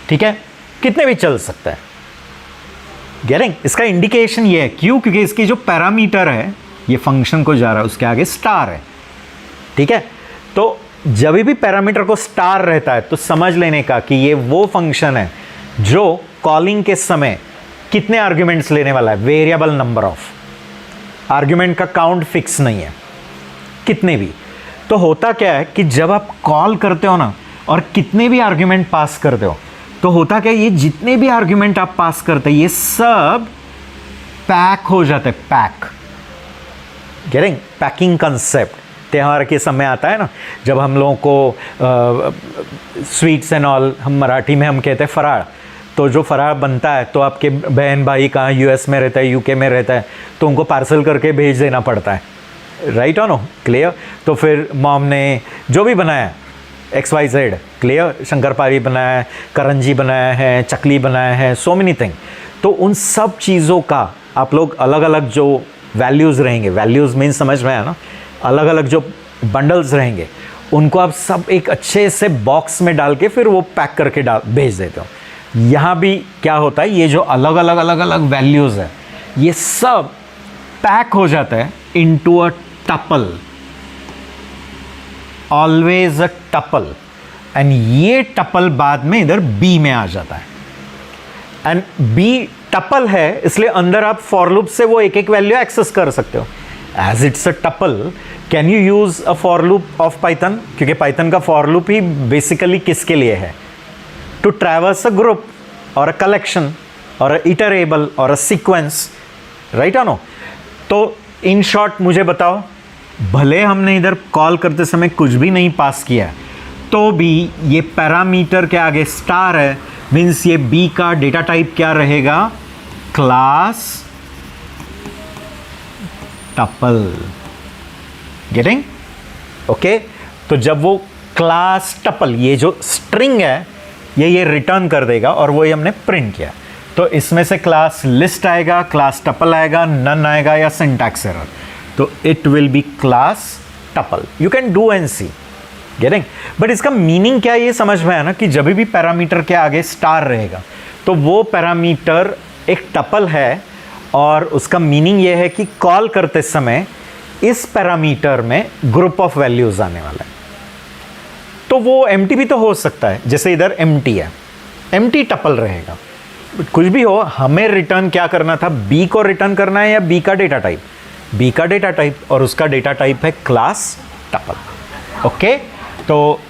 ठीक है, कितने भी चल सकता है। गेटिंग? इसका इंडिकेशन ये है, क्यों? क्योंकि इसकी जो पैरामीटर है ये फंक्शन को जा रहा है, उसके आगे स्टार है। ठीक है, तो जब भी पैरामीटर को स्टार रहता है तो समझ लेने का कि ये वो फंक्शन है जो कॉलिंग के समय कितने आर्ग्यूमेंट्स लेने वाला है, वेरिएबल नंबर ऑफ। आर्ग्यूमेंट का काउंट फिक्स नहीं है, कितने भी। तो होता क्या है कि जब आप कॉल करते हो ना और कितने भी आर्ग्यूमेंट पास करते हो, तो होता क्या है, ये जितने भी आर्ग्यूमेंट आप पास करते हैं ये सब पैक हो जाते हैं, पैक। गेटिंग? पैकिंग कंसेप्ट त्यौहार के समय आता है ना, जब हम लोगों को स्वीट्स एंड ऑल, हम मराठी में हम कहते हैं फराळ, तो जो फराळ बनता है तो आपके बहन भाई कहाँ US में रहता है, UK में रहता है, तो उनको पार्सल करके भेज देना पड़ता है। राइट और नो? क्लियर? तो फिर मॉम ने जो भी बनाया XYZ, क्लियर, शंकरपारी बनाया है, करंजी बनाया है, चकली बनाया है, सो मेनी थिंग। तो उन सब चीज़ों का आप लोग अलग अलग जो वैल्यूज़ रहेंगे, वैल्यूज़ मीन समझ में आया ना, अलग अलग जो बंडल्स रहेंगे उनको आप सब एक अच्छे से बॉक्स में डाल के फिर वो पैक करके भेज देते हो। यहाँ भी क्या होता है, ये जो अलग अलग वैल्यूज़ है ये सब पैक हो जाता है into a tuple, always a tuple, and ये टपल बाद में इधर बी में आ जाता है। एंड बी टपल है इसलिए अंदर आप फॉर लूप से वो एक एक वैल्यू एक्सेस कर सकते हो। As it's a tuple, can you use a for loop of Python? क्योंकि पाइथन का फॉर लूप ही बेसिकली किसके लिए है? टू ट्रैवर्स अ ग्रुप और अ कलेक्शन और अ इटरेबल और अ सीक्वेंस। राइट और नो? तो इन शॉर्ट मुझे बताओ, भले हमने इधर कॉल करते समय कुछ भी नहीं पास किया तो भी ये पैरामीटर के आगे स्टार है, मीन्स ये बी का डेटा टाइप क्या रहेगा? Class tuple. गेटिंग? ओके, तो जब वो क्लास टपल, ये जो स्ट्रिंग है ये रिटर्न कर देगा, और वो ये हमने प्रिंट किया, तो इसमें से क्लास लिस्ट आएगा, क्लास टपल आएगा, नन आएगा, या सिंटैक्स एरर। तो it will be class tuple. You can do and see. Getting? But इसका मीनिंग क्या है ये समझ में आया ना, कि जब भी पैरामीटर के आगे स्टार रहेगा तो वो पैरामीटर एक टपल है, और उसका मीनिंग ये है कि कॉल करते समय इस पैरामीटर में ग्रुप ऑफ वैल्यूज आने वाला है। तो वो एम्प्टी भी तो हो सकता है, जैसे इधर एम्प्टी है, एम्प्टी टपल रहेगा। कुछ भी हो, हमें रिटर्न क्या करना था? बी को रिटर्न करना है, या बी का डेटा टाइप? बी का डेटा टाइप, और उसका डेटा टाइप है क्लास टपल। ओके, तो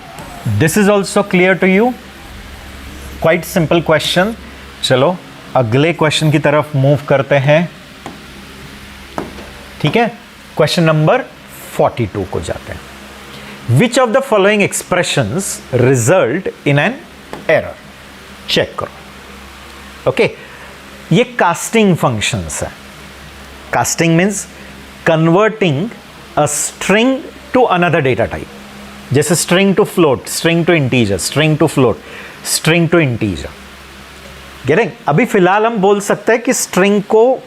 this is also clear to you? Quite simple question. चलो अगले क्वेश्चन की तरफ मूव करते हैं। ठीक है, क्वेश्चन नंबर 42 को जाते हैं। Which of the following expressions result in an error, check करो। ओके, ये कास्टिंग फंक्शंस है। Casting means converting a string to another data type, जैसे string to float, string to integer, string to float, string to integer. Getting? अभी फिलहाल हम बोल सकते हैं कि स्ट्रिंग को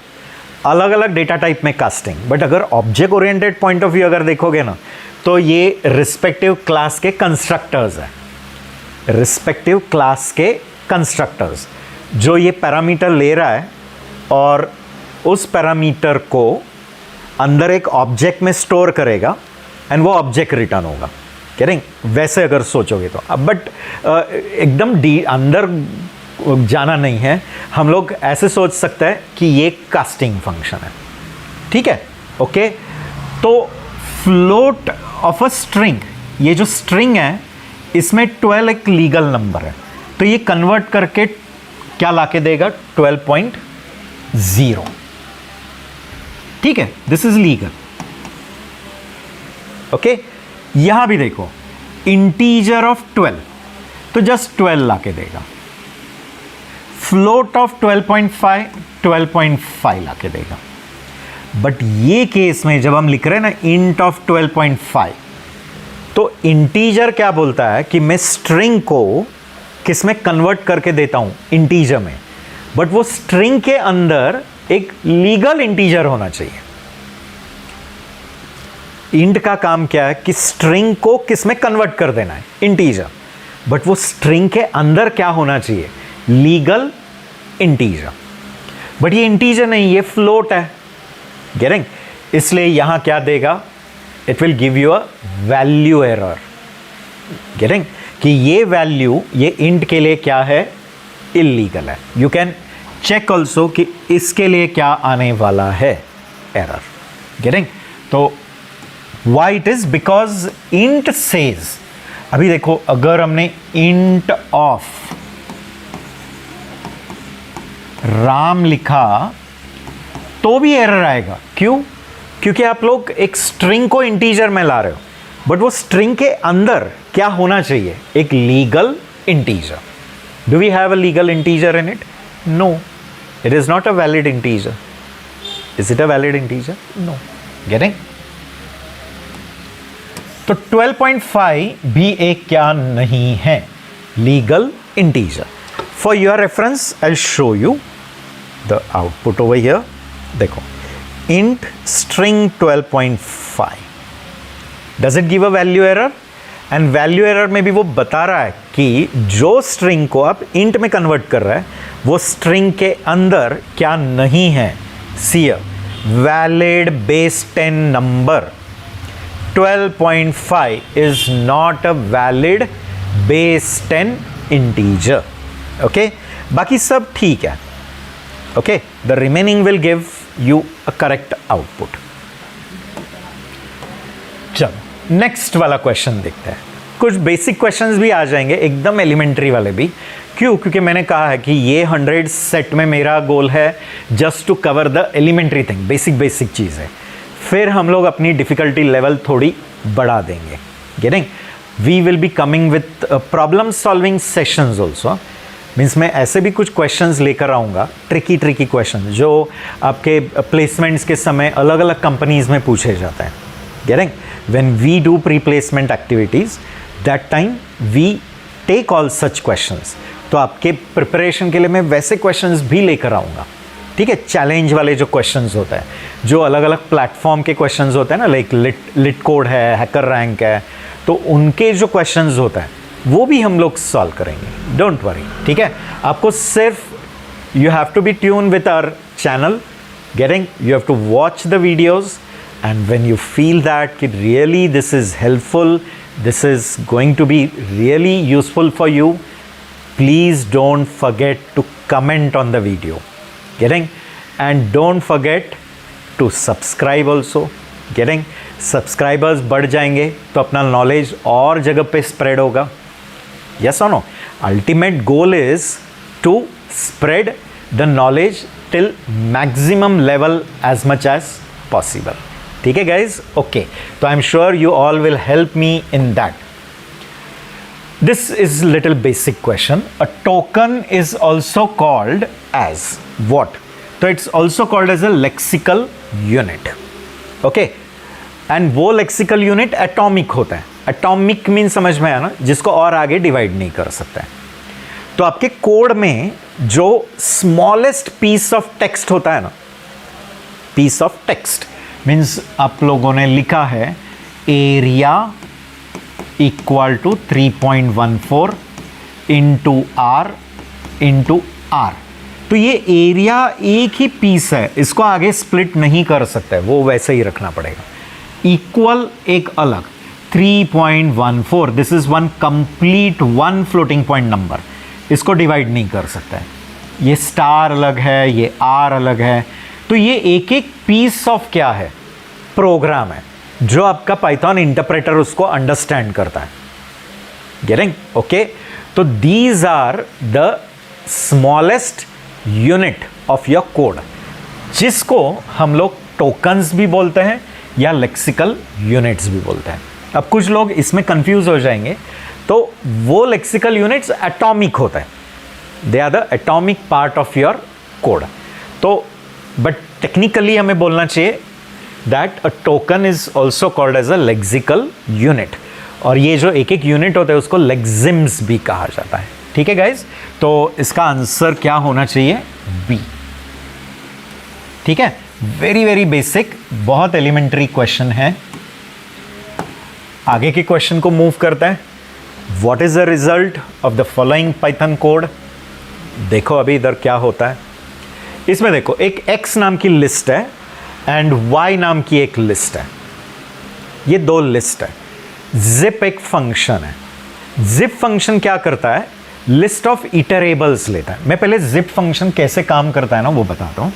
अलग अलग डेटा टाइप में कास्टिंग, बट अगर object oriented point of view अगर देखोगे ना, तो ये रिस्पेक्टिव क्लास के कंस्ट्रक्टर्स है। रिस्पेक्टिव क्लास के कंस्ट्रक्टर्स जो ये पैरामीटर ले रहा है और उस पैरामीटर को अंदर एक ऑब्जेक्ट में स्टोर करेगा एंड वो ऑब्जेक्ट रिटर्न होगा। गेटिंग? वैसे अगर सोचोगे तो अब बट एकदम अंदर जाना नहीं है, हम लोग ऐसे सोच सकते हैं कि ये कास्टिंग फंक्शन है। ठीक है? ओके, तो फ्लोट ऑफ अ स्ट्रिंग, ये जो स्ट्रिंग है इसमें 12 एक लीगल नंबर है, तो ये कन्वर्ट करके क्या लाके देगा? 12.0। ठीक है, दिस इज लीगल। ओके, यहां भी देखो इंटीजर ऑफ 12, तो जस्ट 12 लाके देगा। फ्लोट ऑफ 12.5, 12.5 लाके देगा। बट ये केस में जब हम लिख रहे हैं ना इंट ऑफ 12.5, तो इंटीजर क्या बोलता है कि मैं स्ट्रिंग को किस में कन्वर्ट करके देता हूं? इंटीजर में। बट वो स्ट्रिंग के अंदर एक लीगल इंटीजर होना चाहिए। इंट का काम क्या है कि स्ट्रिंग को किस में कन्वर्ट कर देना है? इंटीजर। बट वो स्ट्रिंग के अंदर क्या होना चाहिए? Legal integer. बट ये इंटीजर नहीं, ये फ्लोट है। गेटिंग? इसलिए यहां क्या देगा? It will give you a value error. Getting? कि ये वैल्यू ये इंट के लिए क्या है? इलीगल है। यू कैन चेक ऑल्सो कि इसके लिए क्या आने वाला है? एरर। गेटिंग? तो why it is? Because int says, अभी देखो अगर हमने इंट ऑफ राम लिखा तो भी एरर आएगा। क्यों? क्योंकि आप लोग एक स्ट्रिंग को इंटीजर में ला रहे हो, बट वो स्ट्रिंग के अंदर क्या होना चाहिए? एक legal integer. Do we have a legal integer in it? No, it is not a valid integer. Is it a valid integer? No. Getting? तो 12.5 भी एक क्या नहीं है? Legal integer. For your reference I show you the output over here. देखो, int string 12.5, does it give a value error? and value error में भी वो बता रहा है कि जो string को आप int में convert कर रहा है वो string के अंदर क्या नहीं है? see valid base 10 number। 12.5 is not a valid base 10 integer। okay, बाकी सब ठीक है। okay, the remaining will give you a correct output। चलो नेक्स्ट वाला क्वेश्चन देखते हैं। कुछ बेसिक क्वेश्चंस भी आ जाएंगे, एकदम एलिमेंट्री वाले भी। क्यों? क्योंकि मैंने कहा है कि ये 100 सेट में मेरा गोल है just to cover the elementary thing, basic चीज़ है। फिर हम लोग अपनी डिफिकल्टी लेवल थोड़ी बढ़ा देंगे। Getting? We will be coming with problem solving sessions also. Means मैं ऐसे भी कुछ क्वेश्चंस लेकर आऊँगा, ट्रिकी क्वेश्चन जो आपके प्लेसमेंट्स के समय अलग अलग कंपनीज में पूछे जाते हैं। Getting? When we do pre placement activities, that time we take all such questions. तो आपके प्रिपरेशन के लिए मैं वैसे क्वेश्चंस भी लेकर आऊँगा। ठीक है? चैलेंज वाले जो क्वेश्चंस होते हैं, जो अलग अलग प्लेटफॉर्म के क्वेश्चंस होते हैं ना, लाइक लिट कोड है, हैकर रैंक है, तो उनके जो क्वेश्चंस होते हैं वो भी हम लोग सॉल्व करेंगे। Don't worry. ठीक है? आपको सिर्फ you have to be tune with our channel. Getting? You have to watch the videos and when you feel that कि really this is helpful, this is going to be really useful for you, please don't forget to comment on the video। Getting? And don't forget to subscribe also। Getting? Subscribers बढ़ जाएंगे तो अपना knowledge और जगह पे spread होगा। Yes or no? Ultimate goal is to spread the knowledge till maximum level as much as possible। ठीक है गाइज, ओके. तो I am sure you all will help me in that. This is little basic question. A token is also called as what? So it's also called as a lexical unit. Okay? And वो lexical unit atomic होता है. Atomic means समझ में आया ना, जिसको और आगे डिवाइड नहीं कर सकता है. तो आपके कोड में जो smallest piece of text होता है ना, piece of text means आप लोगों ने लिखा है area equal to 3.14 into r. तो ये एरिया एक ही पीस है, इसको आगे स्प्लिट नहीं कर सकते, वो वैसे ही रखना पड़ेगा. इक्वल एक अलग 3.14, this is one complete one floating point number, इसको डिवाइड नहीं कर सकता है. ये स्टार अलग है, ये आर अलग है. तो ये एक एक पीस ऑफ क्या है, प्रोग्राम है, जो आपका पाइथन इंटरप्रेटर उसको अंडरस्टैंड करता है. गेटिंग? ओके. तो these are the smallest unit of your code, जिसको हम लोग टोकन्स भी बोलते हैं या लेक्सिकल यूनिट्स भी बोलते हैं. अब कुछ लोग इसमें कंफ्यूज हो जाएंगे. तो वो लेक्सिकल यूनिट्स एटॉमिक होता है, they are the atomic part of your code. तो बट टेक्निकली हमें बोलना चाहिए that a token is also called as a lexical unit. और ये जो एक एक यूनिट होता है उसको लेक्सिम्स भी कहा जाता है. ठीक है गाइज, तो इसका आंसर क्या होना चाहिए, बी. ठीक है, वेरी वेरी बेसिक, बहुत एलिमेंट्री क्वेश्चन है. आगे के क्वेश्चन को मूव करते हैं. What is the result of the following Python code. देखो अभी इधर क्या होता है. इसमें देखो एक x नाम की लिस्ट है एंड y नाम की एक लिस्ट है. ये दो लिस्ट है. zip एक फंक्शन है. zip फंक्शन क्या करता है, लिस्ट ऑफ इटरेबल्स लेता है. मैं पहले zip फंक्शन कैसे काम करता है ना वो बताता हूं.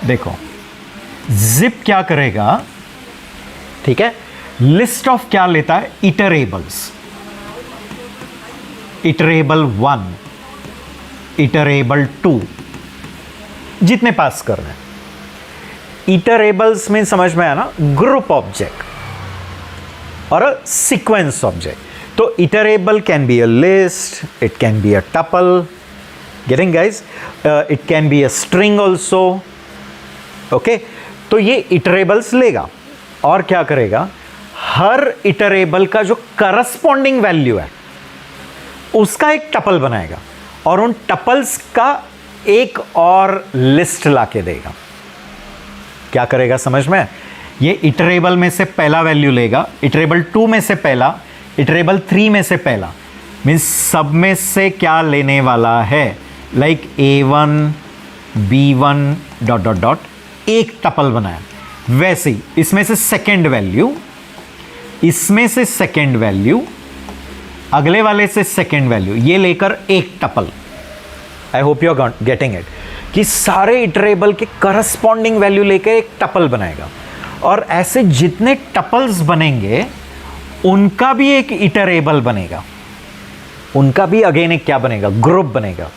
देखो zip क्या करेगा, ठीक है, लिस्ट ऑफ क्या लेता है, इटरेबल्स. इटरेबल 1, इटरेबल 2, जितने पास कर रहे हैं. इटरेबल्स में समझ में आया ना, ग्रुप ऑब्जेक्ट और अ सीक्वेंस ऑब्जेक्ट. तो iterable can be a list, it can be a tuple. Getting guys? It can be a string also. Okay, तो ये इटरेबल्स लेगा और क्या करेगा, हर इटरेबल का जो करस्पॉन्डिंग वैल्यू है उसका एक टपल बनाएगा और उन टपल्स का एक और लिस्ट लाके देगा. क्या करेगा समझ में, ये इटरेबल में से पहला वैल्यू लेगा, इटरेबल 2 में से पहला, इटरेबल 3 में से पहला, मीन्स सब में से क्या लेने वाला है, like A1 B1 dot dot dot, एक टपल बनाया. वैसे ही इसमें से सेकेंड वैल्यू, इसमें से सेकेंड वैल्यू, अगले वाले से सेकेंड वैल्यू, ये लेकर एक tuple. I hope you are getting it, कि सारे इटरेबल के करस्पॉन्डिंग वैल्यू लेकर एक टपल बनाएगा. और ऐसे जितने टपल्स बनेंगे उनका भी एक इटरेबल बनेगा, उनका भी अगेन एक क्या बनेगा, ग्रुप बनेगा.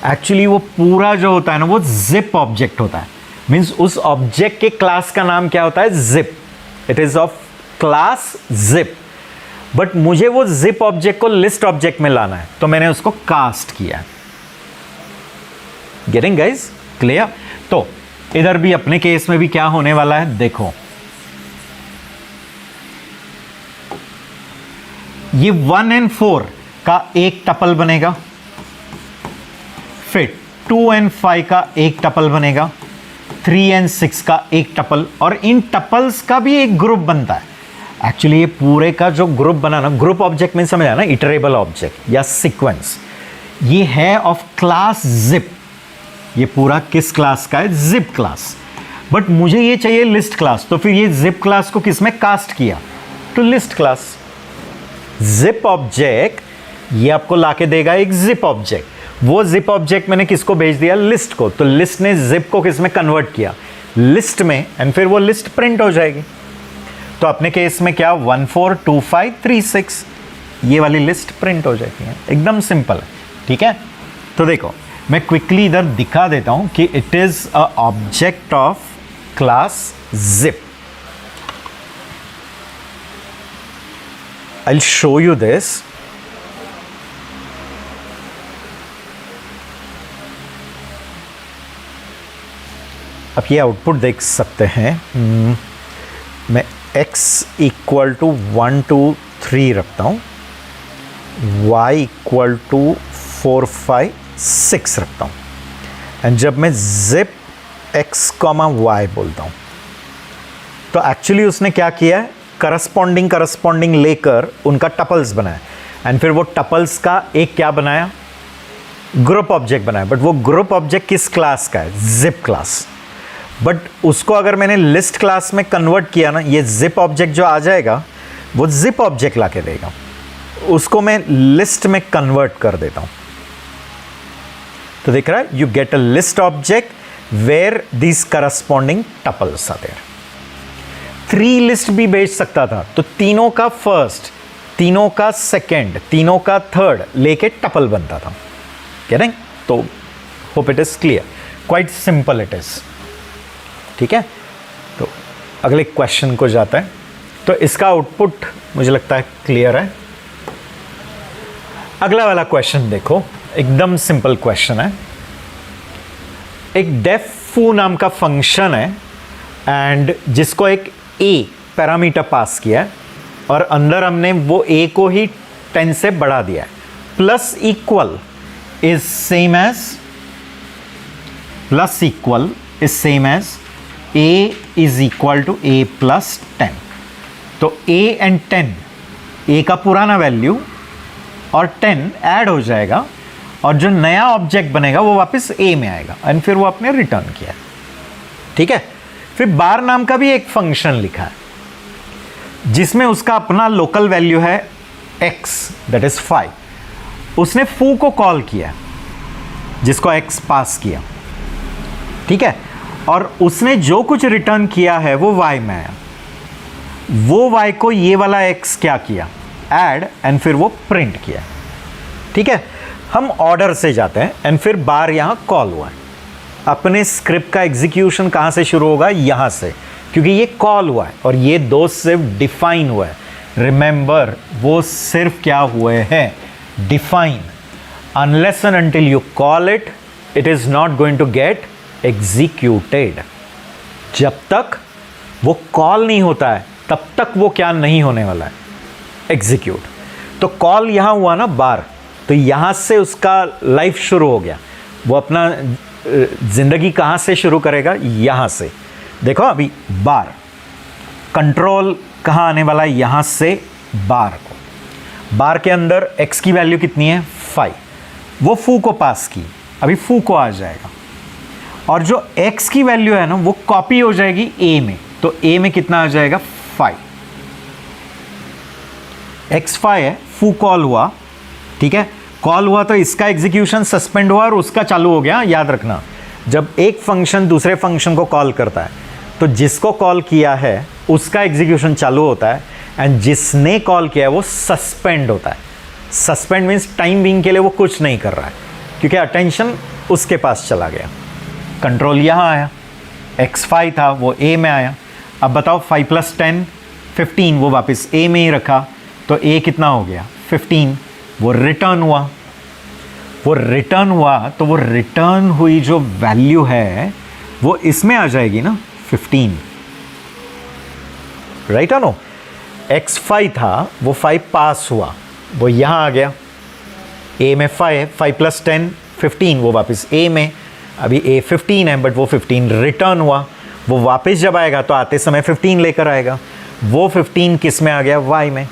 एक्चुअली वो पूरा जो होता है ना वो जिप ऑब्जेक्ट होता है. मीन्स उस ऑब्जेक्ट के क्लास का नाम क्या होता है, zip. It is of class zip. But मुझे वो जिप ऑब्जेक्ट को लिस्ट ऑब्जेक्ट में लाना है, तो मैंने उसको कास्ट किया है. Getting guys, clear? तो इधर भी अपने केस में भी क्या होने वाला है, देखो ये 1 and 4 का एक टपल बनेगा, फिर 2 and 5 का एक टपल बनेगा, 3 and 6 का एक टपल, और इन टपल्स का भी एक ग्रुप बनता है. एक्चुअली ये पूरे का जो ग्रुप बना ना, ग्रुप ऑब्जेक्ट में समझ आया ना, इटरेबल ऑब्जेक्ट या सीक्वेंस, ये है ऑफ क्लास जिप. ये पूरा किस क्लास का है, जिप क्लास. बट मुझे ये चाहिए लिस्ट क्लास, तो फिर ये जिप क्लास को किस में कास्ट किया, तो लिस्ट क्लास. जिप ऑब्जेक्ट ये आपको लाके देगा एक जिप ऑब्जेक्ट. वो जिप ऑब्जेक्ट मैंने किसको भेज दिया, लिस्ट को. तो लिस्ट ने जिप को किस में कन्वर्ट किया, लिस्ट में, एंड फिर वो लिस्ट प्रिंट हो जाएगी. तो अपने केस में क्या, 1 4 2 5 3 6, ये वाली लिस्ट प्रिंट हो जाती है. एकदम सिंपल है. ठीक है, तो देखो मैं क्विकली इधर दिखा देता हूं कि it is a object of class zip. I'll show you this. अब ये आउटपुट देख सकते हैं. मैं x इक्वल टू 1 2 3 रखता हूँ, y इक्वल टू 4 5 6 रखता हूँ. एंड जब मैं zip x कॉमा y बोलता हूँ तो एक्चुअली उसने क्या किया है, करस्पॉन्डिंग लेकर उनका टपल्स बनाया. एंड फिर वो टपल्स का एक क्या बनाया, ग्रुप ऑब्जेक्ट बनाया. बट वो ग्रुप ऑब्जेक्ट किस क्लास का है, जिप क्लास. बट उसको अगर मैंने लिस्ट क्लास में कन्वर्ट किया ना, ये जिप ऑब्जेक्ट जो आ जाएगा वो जिप ऑब्जेक्ट ला के देगा. उसको मैं लिस्ट में कन्वर्ट कर देता हूँ. तो देख रहा है, you get a list object where these corresponding tuples are there. 3 list भी भेज सकता था, तो तीनों का फर्स्ट, तीनों का सेकंड, तीनों का थर्ड लेके टपल बनता था. करें? तो hope it is clear. Quite simple it is. ठीक है, तो अगले क्वेश्चन को जाता है. तो इसका आउटपुट मुझे लगता है क्लियर है. अगला वाला क्वेश्चन देखो, एकदम सिंपल क्वेश्चन है. एक डेफ फू नाम का फंक्शन है एंड जिसको एक a पैरामीटर पास किया है और अंदर हमने वो a को ही 10 से बढ़ा दिया है. Plus equal is same as a is equal to a plus 10. तो a एंड 10, a का पुराना वैल्यू और 10 ऐड हो जाएगा और जो नया ऑब्जेक्ट बनेगा वो वापस a में आएगा. एंड फिर वो आपने रिटर्न किया. ठीक है. फिर बार नाम का भी एक फंक्शन लिखा है जिसमें उसका अपना लोकल वैल्यू है x, दैट इज 5. उसने फू को कॉल किया जिसको x पास किया. ठीक है. और उसने जो कुछ रिटर्न किया है वो y में आया. वो y को ये वाला x क्या किया, ऐड, एंड फिर वो प्रिंट किया. ठीक है. हम ऑर्डर से जाते हैं एंड फिर बार यहां कॉल हुआ है. अपने स्क्रिप्ट का एग्जीक्यूशन कहां से शुरू होगा, यहां से, क्योंकि ये कॉल हुआ है और ये दो सिर्फ डिफाइन हुआ है. रिमेंबर, वो सिर्फ क्या हुए हैं, define. Unless and until you call it, it is not going to get executed. जब तक वो कॉल नहीं होता है तब तक वो क्या नहीं होने वाला है, एग्जीक्यूट. तो कॉल यहां हुआ ना बार, तो यहां से उसका लाइफ शुरू हो गया. वो अपना जिंदगी कहां से शुरू करेगा, यहां से. देखो अभी बार कंट्रोल कहां आने वाला है, यहां से बार को. बार के अंदर x की वैल्यू कितनी है, 5. वो फू को पास की, अभी फू को आ जाएगा और जो x की वैल्यू है ना वो कॉपी हो जाएगी a में. तो a में कितना आ जाएगा, 5. x 5 है, फू कॉल हुआ. ठीक है. कॉल हुआ तो इसका एग्जीक्यूशन सस्पेंड हुआ और उसका चालू हो गया. याद रखना, जब एक फंक्शन दूसरे फंक्शन को कॉल करता है तो जिसको कॉल किया है उसका एग्जीक्यूशन चालू होता है एंड जिसने कॉल किया है वो सस्पेंड होता है. सस्पेंड मीन्स टाइम बीइंग के लिए वो कुछ नहीं कर रहा है क्योंकि अटेंशन उसके पास चला गया. कंट्रोल यहाँ आया, x5 था वो a में आया. अब बताओ 5 + 10 15, वो वापस a में ही रखा. तो a कितना हो गया, 15. वो रिटर्न हुआ तो वो रिटर्न हुई जो वैल्यू है वो इसमें आ जाएगी ना, 15. Right no. x5 था, वो 5 पास हुआ, वो यहाँ आ गया. a में 5 + 10 15, वो वापस a में. अभी a 15 है बट वो 15 रिटर्न हुआ. वो वापस जब आएगा तो आते समय 15 लेकर आएगा. वो 15 किस में आ गया, y में.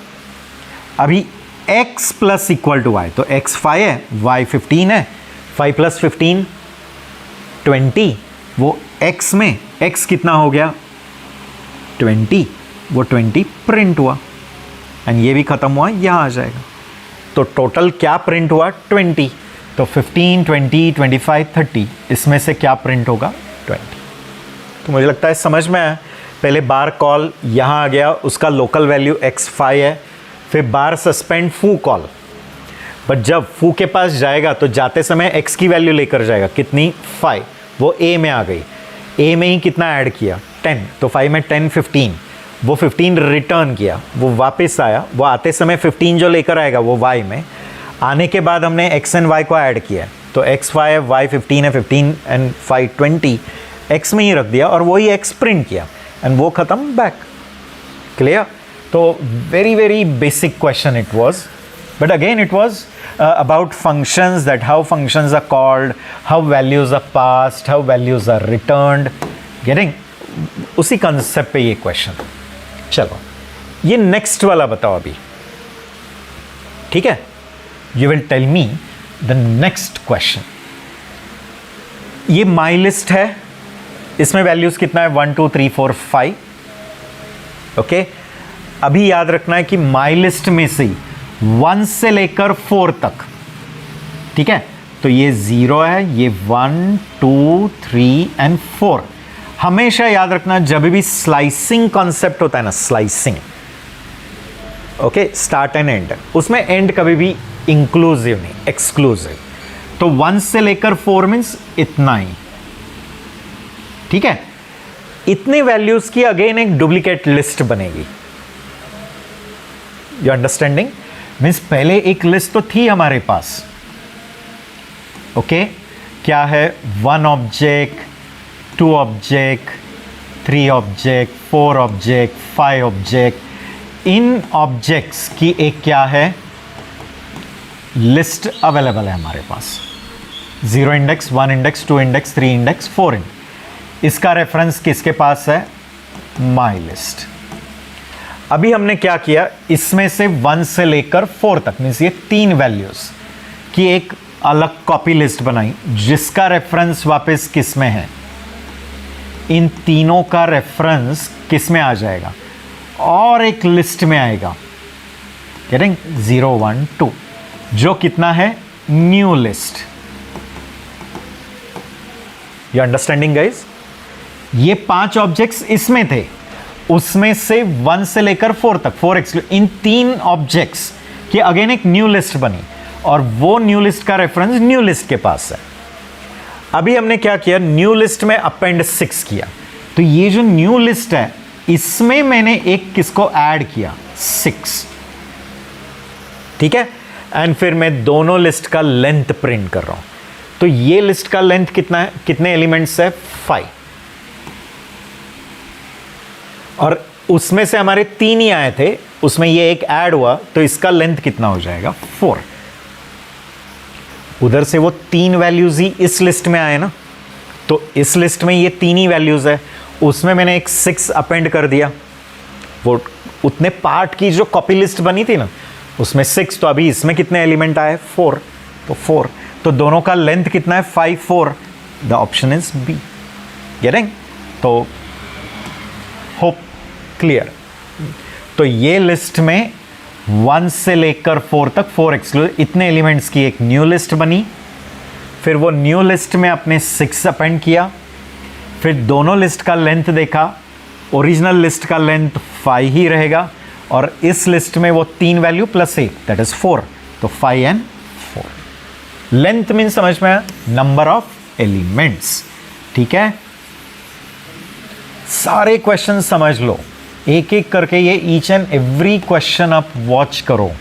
अभी x plus equal to y, तो x 5 है, y 15 है. 5 + 15 20. वो x में x कितना हो गया, 20. वो 20 प्रिंट हुआ एंड ये भी ख़त्म हुआ, यहाँ आ जाएगा. तो टोटल क्या प्रिंट हुआ, 20. तो 15 20 25 30, इसमें से क्या प्रिंट होगा, 20. तो मुझे लगता है समझ में आया. पहले बार कॉल यहाँ आ गया, उसका लोकल वैल्यू x5 है. फिर बार सस्पेंड फू कॉल, बट जब फू के पास जाएगा तो जाते समय x की वैल्यू लेकर जाएगा, कितनी, 5. वो a में आ गई. a में ही कितना ऐड किया, 10. तो 5 में 10 15. वो 15 रिटर्न किया, वो वापस आया, वो आते समय 15 जो लेकर आएगा वो y में, आने के बाद हमने x एंड y को ऐड किया, तो x 5 है, y 15 है, 15 एंड 5 20, x में ही रख दिया और वही x प्रिंट किया एंड वो ख़त्म, बैक। क्लियर? तो very very basic question it was, but again it was about functions, that how functions are called, how values are passed, how values are returned, getting उसी कंसेप्ट पे ये क्वेश्चन। चलो ये नेक्स्ट वाला बताओ अभी, ठीक है? You will tell me the next question. ये माई लिस्ट है, इसमें वैल्यूज कितना है 1 2 3 4 5, ओके। अभी याद रखना है कि माई लिस्ट में से 1 से लेकर 4 तक, ठीक है? तो ये 0 है, ये 1 2 3 एंड 4। हमेशा याद रखना जब भी स्लाइसिंग कॉन्सेप्ट होता है ना, slicing, okay, start and and, उसमें एंड कभी भी इंक्लूसिव नहीं, एक्सक्लूसिव। तो 1 से लेकर 4 मीन्स इतना ही, ठीक है? इतने वैल्यूज की अगेन एक डुप्लीकेट लिस्ट बनेगी। You understanding? मीन्स पहले एक लिस्ट तो थी हमारे पास, ओके, क्या है? 1 object, 2 object, 3 object, 4 object, 5 object. इन ऑब्जेक्ट्स की एक क्या है? लिस्ट अवेलेबल है हमारे पास, 0 index, 1 index, 2 index, 3 index, 4 index. इसका रेफरेंस किसके पास है? My list. अभी हमने क्या किया, इसमें से 1 से लेकर 4 तक मीन्स ये 3 वैल्यूज की एक अलग कॉपी लिस्ट बनाई, जिसका रेफरेंस वापस किस में है? इन तीनों का रेफरेंस किस में आ जाएगा? और एक लिस्ट में आएगा, गेटिंग? 0 1 2, जो कितना है? New list. You understanding guys? ये 5 ऑब्जेक्ट्स इसमें थे, उसमें से 1 से लेकर 4 तक, 4 एक्सक्लूड, इन 3 ऑब्जेक्ट्स की अगेन एक न्यू लिस्ट बनी और वो न्यू लिस्ट का रेफरेंस न्यू लिस्ट के पास है। अभी हमने क्या किया? न्यू लिस्ट में अपेंड 6 किया, तो ये जो न्यू लिस्ट है इसमें मैंने एक किसको ऐड किया? 6, ठीक है? एंड फिर मैं दोनों लिस्ट का लेंथ प्रिंट कर रहा हूं, तो ये लिस्ट का लेंथ कितना है? कितने एलिमेंट्स है? 5, और उसमें से हमारे 3 ही आए थे, उसमें ये एक ऐड हुआ, तो इसका लेंथ कितना हो जाएगा? 4। उधर से वो 3 वैल्यूज ही इस लिस्ट में आए ना, तो इस लिस्ट में ये 3 ही वैल्यूज है, उसमें मैंने एक 6 अपेंड कर दिया। वो उतने पार्ट की जो कॉपी लिस्ट बनी थी ना, उसमें 6, तो अभी इसमें कितने एलिमेंट आए? 4, तो 4, तो दोनों का लेंथ कितना है? 5 4। The option is b. Getting? तो होप क्लियर। तो ये लिस्ट में 1 से लेकर 4 तक, 4 एक्सक्लूड, इतने एलिमेंट्स की एक न्यू लिस्ट बनी। फिर वो न्यू लिस्ट में अपने 6 अपेंड किया, फिर दोनों लिस्ट का लेंथ देखा, ओरिजिनल लिस्ट का लेंथ 5 ही रहेगा, और इस लिस्ट में वो 3 वैल्यू प्लस 1, दैट इज 4, तो 5 एंड 4। लेंथ मीन समझ में आया? नंबर ऑफ एलिमेंट्स, ठीक है? सारे क्वेश्चन समझ लो, एक एक करके ये ईच एंड एवरी क्वेश्चन आप वॉच करो,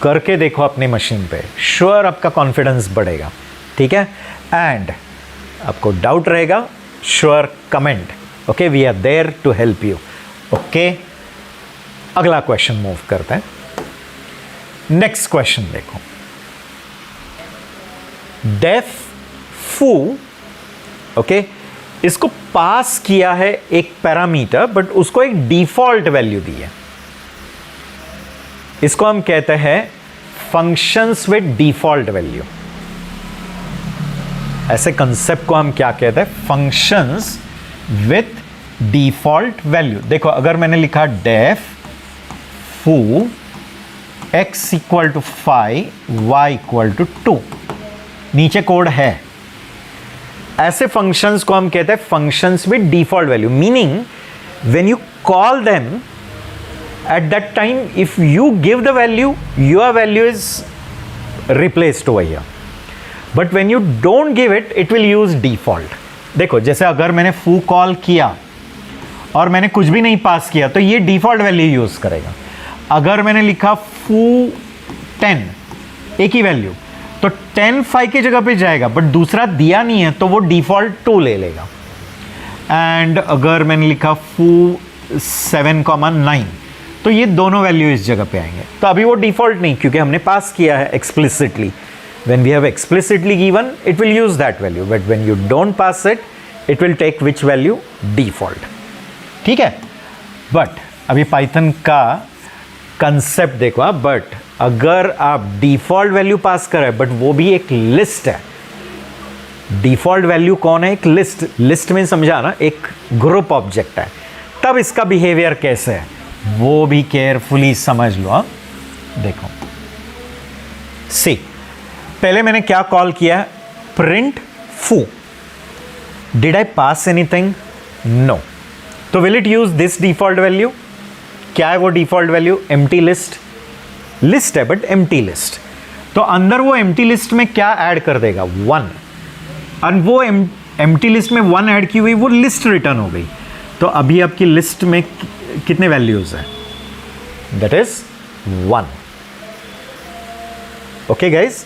करके देखो अपने मशीन पे, श्योर आपका कॉन्फिडेंस बढ़ेगा, ठीक है? एंड आपको डाउट रहेगा, sure comment, okay? We are there to help you, okay? अगला क्वेश्चन मूव करते हैं। नेक्स्ट क्वेश्चन देखो, डेफ फू, ओके, इसको पास किया है एक पैरामीटर, बट उसको एक डिफॉल्ट वैल्यू दी है। इसको हम कहते हैं फंक्शंस विद डिफॉल्ट वैल्यू। ऐसे कंसेप्ट को हम क्या कहते हैं? Functions with default value. देखो, अगर मैंने लिखा def foo x equal to 5, y equal to 2, नीचे कोड है, ऐसे फंक्शंस को हम कहते हैं functions with default value, meaning when you call them at that time, if you give the value, your value is replaced over here, but when you don't give it, it will use default. देखो, जैसे अगर मैंने फू कॉल किया और मैंने कुछ भी नहीं पास किया तो ये डिफॉल्ट वैल्यू यूज करेगा। अगर मैंने लिखा foo 10 एक ही वैल्यू तो 10 5 की जगह पे जाएगा, बट दूसरा दिया नहीं है तो वो डिफॉल्ट 2 ले लेगा। एंड अगर मैंने लिखा foo 7,9 तो ये दोनों वैल्यू इस जगह पे आएंगे। तो अभी वो डिफॉल्ट नहीं, क्योंकि हमने पास किया है explicitly. When we have explicitly given it will use that value, but when you don't pass it will take which value? Default. ठीक है, बट अभी पाइथन का कंसेप्ट देखो आप। बट अगर आप डिफॉल्ट वैल्यू पास करें, बट वो भी एक लिस्ट है। डिफॉल्ट वैल्यू कौन है? एक लिस्ट। लिस्ट में समझा ना, एक ग्रुप ऑब्जेक्ट है। तब इसका बिहेवियर कैसे है वो भी केयरफुली समझ लो। हाँ देखो, सी पहले मैंने क्या कॉल किया? Print foo। Did I pass anything? No. तो will it use this default value? क्या है वो default value? Empty list. List है बट एम्प्टी लिस्ट। तो अंदर वो एम्प्टी लिस्ट में क्या ऐड कर देगा? 1। और वो एम्प्टी लिस्ट में 1 ऐड की हुई वो लिस्ट रिटर्न हो गई। तो अभी आपकी लिस्ट में कितने वैल्यूज हैं? That is 1। Okay guys,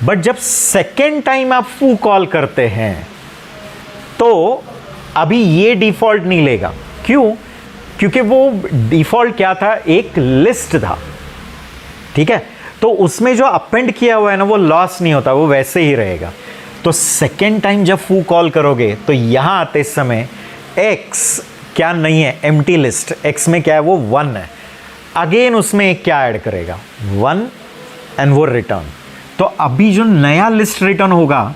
but जब सेकेंड टाइम आप foo कॉल करते हैं तो अभी ये डिफॉल्ट नहीं लेगा। क्यों? क्योंकि वो डिफॉल्ट क्या था? एक लिस्ट था। ठीक है, तो उसमें जो अपेंड किया हुआ है ना वो लॉस नहीं होता, वो वैसे ही रहेगा। तो सेकेंड टाइम जब foo कॉल करोगे तो यहां आते समय x क्या नहीं है? Empty list. x में क्या है? वो 1 है। अगेन उसमें क्या ऐड करेगा? 1 एंड वो रिटर्न। तो अभी जो नया लिस्ट रिटर्न होगा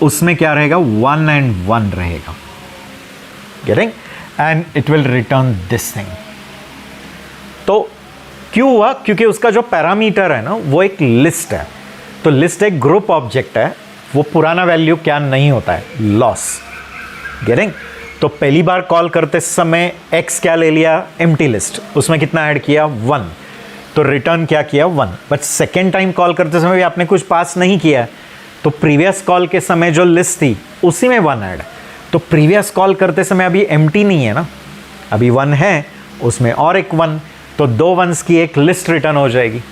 उसमें क्या रहेगा? 1 एंड 1 रहेगा। Getting? And it will return this thing. तो क्यों हुआ? क्योंकि उसका जो पैरामीटर है ना वो एक लिस्ट है। तो लिस्ट एक ग्रुप ऑब्जेक्ट है, वो पुराना वैल्यू क्या नहीं होता है? लॉस। गेटिंग? तो पहली बार कॉल करते समय x क्या ले लिया? Empty list. उसमें कितना ऐड किया? 1। तो रिटर्न क्या किया? 1। बट सेकेंड टाइम कॉल करते समय भी आपने कुछ पास नहीं किया, तो प्रीवियस कॉल के समय जो लिस्ट थी उसी में 1 ऐड। तो प्रीवियस कॉल करते समय अभी एम्प्टी नहीं है ना, अभी 1 है, उसमें और एक 1, तो 2 1s की एक लिस्ट रिटर्न हो जाएगी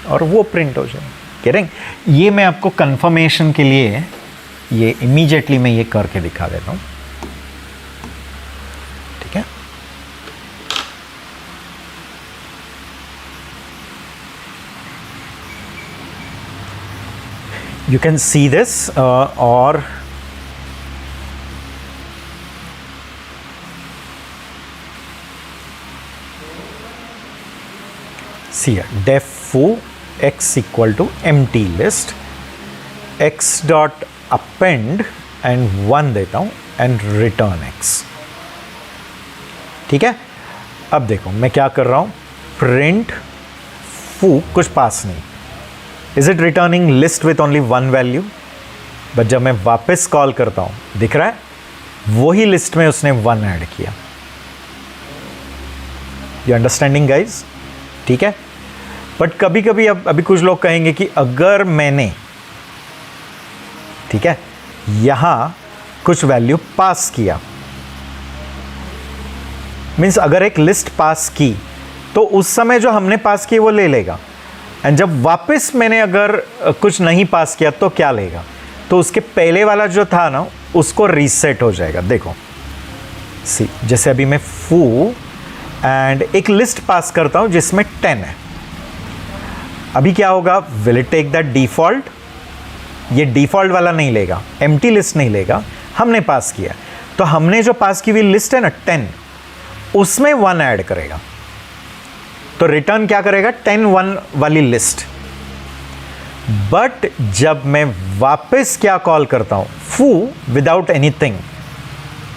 और वो प्रिंट हो जाएगी। करेंगे? ये मैं आपको कंफर्मेशन के लिए ये इमीडिएटली मैं ये करके दिखा देता हूँ। ठीक है, you can see this or see here, def foo x equal to empty list x dot append and 1 देता हूँ and return x। ठीक है, अब देखो मैं क्या कर रहा हूँ, print foo कुछ पास नहीं, is it returning list with only 1 value? But जब मैं वापस कॉल करता हूँ दिख रहा है वही लिस्ट में उसने 1 ऐड किया। You understanding guys? ठीक है, बट कभी कभी अब अभी कुछ लोग कहेंगे कि अगर मैंने, ठीक है, यहां कुछ वैल्यू पास किया, मीन्स अगर एक लिस्ट पास की तो उस समय जो हमने पास की वो ले लेगा, एंड जब वापस मैंने अगर कुछ नहीं पास किया तो क्या लेगा? तो उसके पहले वाला जो था ना उसको रीसेट हो जाएगा। देखो सी, जैसे अभी मैं foo एंड एक लिस्ट पास करता हूं जिसमें 10 है, अभी क्या होगा? Will it take that default? ये डिफॉल्ट वाला नहीं लेगा, एम्प्टी लिस्ट नहीं लेगा, हमने पास किया। तो हमने जो पास की हुई लिस्ट है ना 10, उसमें 1 ऐड करेगा, तो रिटर्न क्या करेगा? 10 1 वाली लिस्ट। बट जब मैं वापस क्या कॉल करता हूं, foo without anything,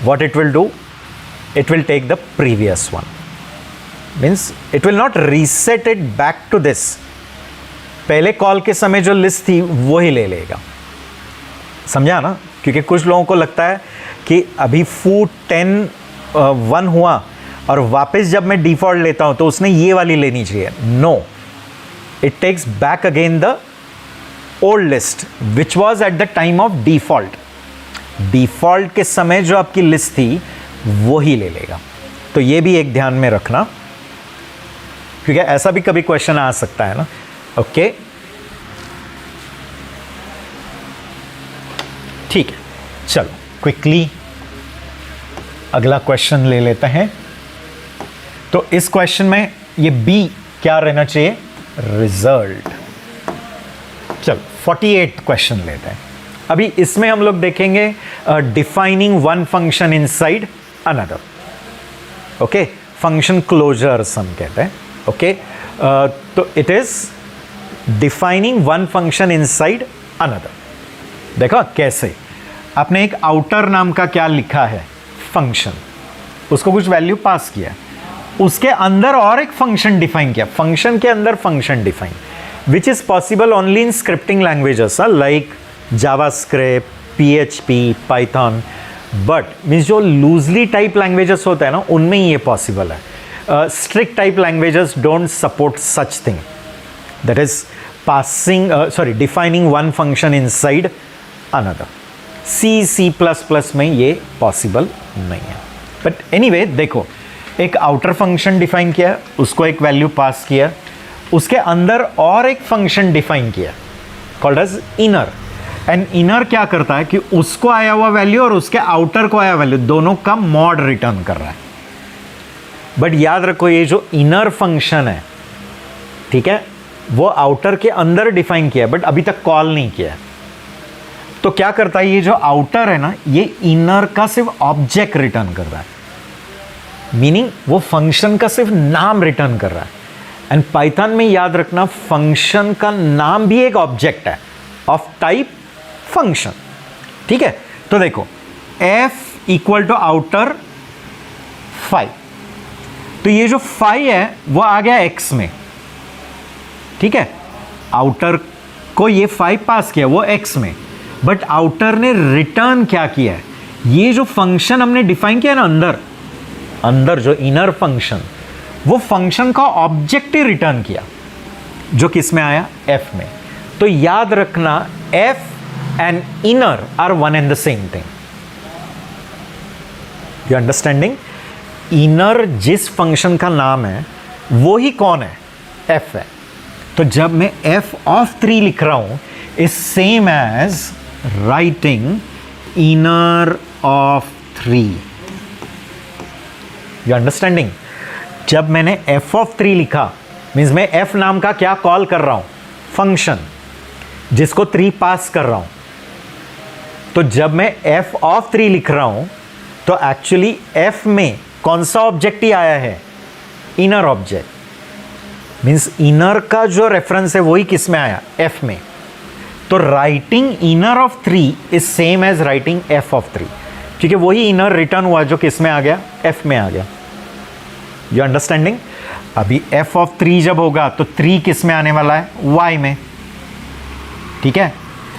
what it will do? It will take the previous one, means it will not reset it back to this. पहले कॉल के समय जो लिस्ट थी वो ही ले लेगा। समझा ना? क्योंकि कुछ लोगों को लगता है कि अभी foo 10 1 हुआ और वापस जब मैं डिफॉल्ट लेता हूं तो उसने ये वाली लेनी चाहिए। No, it takes back again the old list which was at the time of default. Default के समय जो आपकी लिस्ट थी वो ही ले लेगा। तो ये भी एक ध्यान में रखना, क्योंकि ऐसा भी कभी क्वेश्चन आ सकता है ना। ओके, ठीक है, चलो क्विकली अगला क्वेश्चन ले लेते हैं। तो इस क्वेश्चन में ये बी क्या रहना चाहिए, रिजल्ट। चलो 48 क्वेश्चन लेते हैं। अभी इसमें हम लोग देखेंगे defining one function inside another. Okay, function closures हम कहते हैं। ओके, तो it is defining one function inside another. देखो कैसे, आपने एक आउटर नाम का क्या लिखा है, फंक्शन, उसको कुछ वैल्यू पास किया, उसके अंदर और एक फंक्शन डिफाइन किया, फंक्शन के अंदर function define, which is possible only in scripting languages like JavaScript, PHP, Python, but means जो लूजली टाइप लैंग्वेजेस होता है ना, उनमें ही ये पॉसिबल है। Strict type languages don't support such thing, that is defining one function inside another. C++ में ये पॉसिबल नहीं है। बट एनीवे, देखो, एक आउटर फंक्शन डिफाइन किया, उसको एक वैल्यू पास किया, उसके अंदर और एक फंक्शन डिफाइन किया called as inner. And inner क्या करता है कि उसको आया हुआ वैल्यू और उसके आउटर को आया वैल्यू दोनों का मॉड रिटर्न कर रहा है। बट याद रखो, ये जो इनर फंक्शन है, ठीक है, वो आउटर के अंदर डिफाइन किया है, बट अभी तक कॉल नहीं किया है। तो क्या करता है, ये जो आउटर है ना, ये इनर का सिर्फ ऑब्जेक्ट रिटर्न कर रहा है, मीनिंग वो फंक्शन का सिर्फ नाम रिटर्न कर रहा है। एंड पाइथन में याद रखना, फंक्शन का नाम भी एक ऑब्जेक्ट है ऑफ टाइप फंक्शन। ठीक है, तो देखो f इक्वल टू आउटर 5, तो ये जो 5 है वो आ गया x में। ठीक है, आउटर को ये 5 पास किया, वो x में, बट आउटर ने रिटर्न क्या किया है, ये जो फंक्शन हमने डिफाइन किया ना अंदर जो इनर फंक्शन, वो फंक्शन का ऑब्जेक्ट ही रिटर्न किया, जो किस में आया, f में। तो याद रखना, f and inner are one and the same thing. You understanding? Inner जिस फंक्शन का नाम है वो ही कौन है, f है। तो जब मैं f ऑफ 3 लिख रहा हूं, is same as writing inner of 3। You understanding? जब मैंने f ऑफ 3 लिखा, मीन्स मैं f नाम का क्या कॉल कर रहा हूं, फंक्शन, जिसको 3 पास कर रहा हूं। तो जब मैं f ऑफ 3 लिख रहा हूं, तो एक्चुअली f में कौन सा ऑब्जेक्ट ही आया है, इनर ऑब्जेक्ट। मीन्स इनर का जो रेफरेंस है वही किस में आया, f में। तो writing inner of 3 is same as writing f of 3, क्योंकि वही इनर रिटर्न हुआ जो किस में आ गया, f में आ गया। You understanding? अभी f ऑफ 3 जब होगा तो 3 किस में आने वाला है, y में। ठीक है,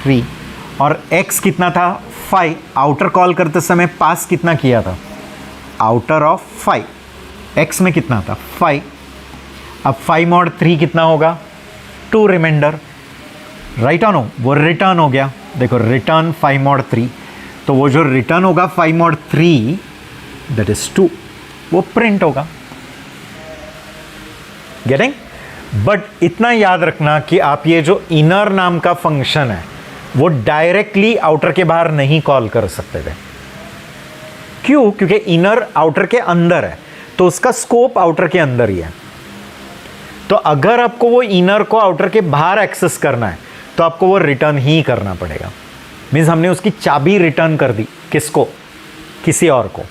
3, और x कितना था, 5। आउटर कॉल करते समय पास कितना किया था, आउटर ऑफ 5, x में कितना था, 5। अब 5 mod 3 कितना होगा, 2 रिमाइंडर, राइट ऑन हो, वो रिटर्न हो गया। देखो रिटर्न 5 mod 3, तो वो जो रिटर्न होगा 5 mod 3 दैट इज 2, वो प्रिंट होगा। गेटिंग? बट इतना याद रखना कि आप ये जो इनर नाम का फंक्शन है वो डायरेक्टली आउटर के बाहर नहीं कॉल कर सकते थे। क्यों? क्योंकि इनर आउटर के अंदर है, तो उसका स्कोप आउटर के अंदर ही है। तो अगर आपको वो इनर को आउटर के बाहर एक्सेस करना है, तो आपको वो रिटर्न ही करना पड़ेगा। मीन्स हमने उसकी चाबी रिटर्न कर दी, किसको, किसी और को।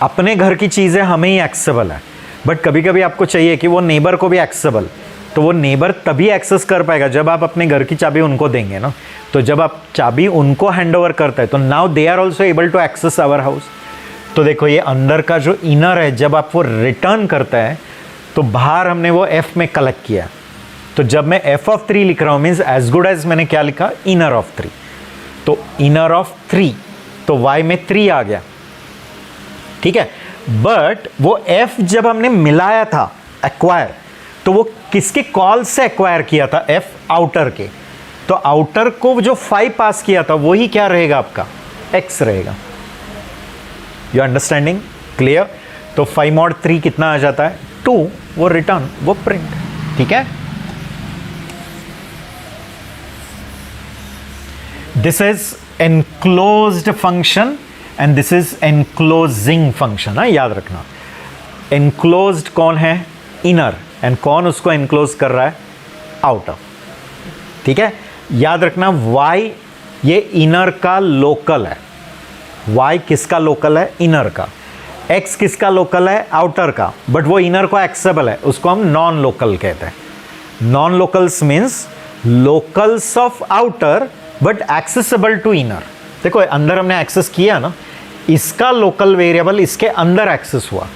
अपने घर की चीज़ें हमें ही एक्सेसिबल है, बट कभी कभी आपको चाहिए कि वो नेबर को भी एक्सेसिबल, तो वो नेबर तभी एक्सेस कर पाएगा जब आप अपने घर की चाबी उनको देंगे ना। तो जब आप चाबी उनको हैंड ओवर करते हैं, तो now they are also able to access our house. तो देखो ये अंदर का जो इनर है, जब आप वो रिटर्न करता है, तो बाहर हमने वो f में कलेक्ट किया। तो जब मैं f ऑफ 3 लिख रहा हूँ, मीन्स एज गुड एज मैंने क्या लिखा, इनर ऑफ 3। तो इनर ऑफ 3, तो y में 3 आ गया। ठीक है, बट वो f जब हमने मिलाया था, एक्वायर, तो वो किसके कॉल से एक्वायर किया था, f आउटर के। तो आउटर को जो 5 पास किया था वही क्या रहेगा आपका, x रहेगा। You understanding? क्लियर? तो 5 mod 3 कितना आ जाता है 2, वो रिटर्न, वो प्रिंट, ठीक है। This is enclosed function and this is enclosing function, है याद रखना। एनक्लोज्ड कौन है, इनर, एंड कौन उसको एनक्लोज कर रहा है, आउटर, ठीक है। याद रखना y ये इनर का लोकल है, y किसका लोकल है, इनर का, x किसका लोकल है, आउटर का, बट वो इनर को एक्सेसिबल है, उसको हम नॉन लोकल कहते हैं। Non locals means locals of outer but accessible to inner. देखो अंदर हमने एक्सेस किया ना, इसका लोकल वेरिएबल इसके अंदर एक्सेस हुआ,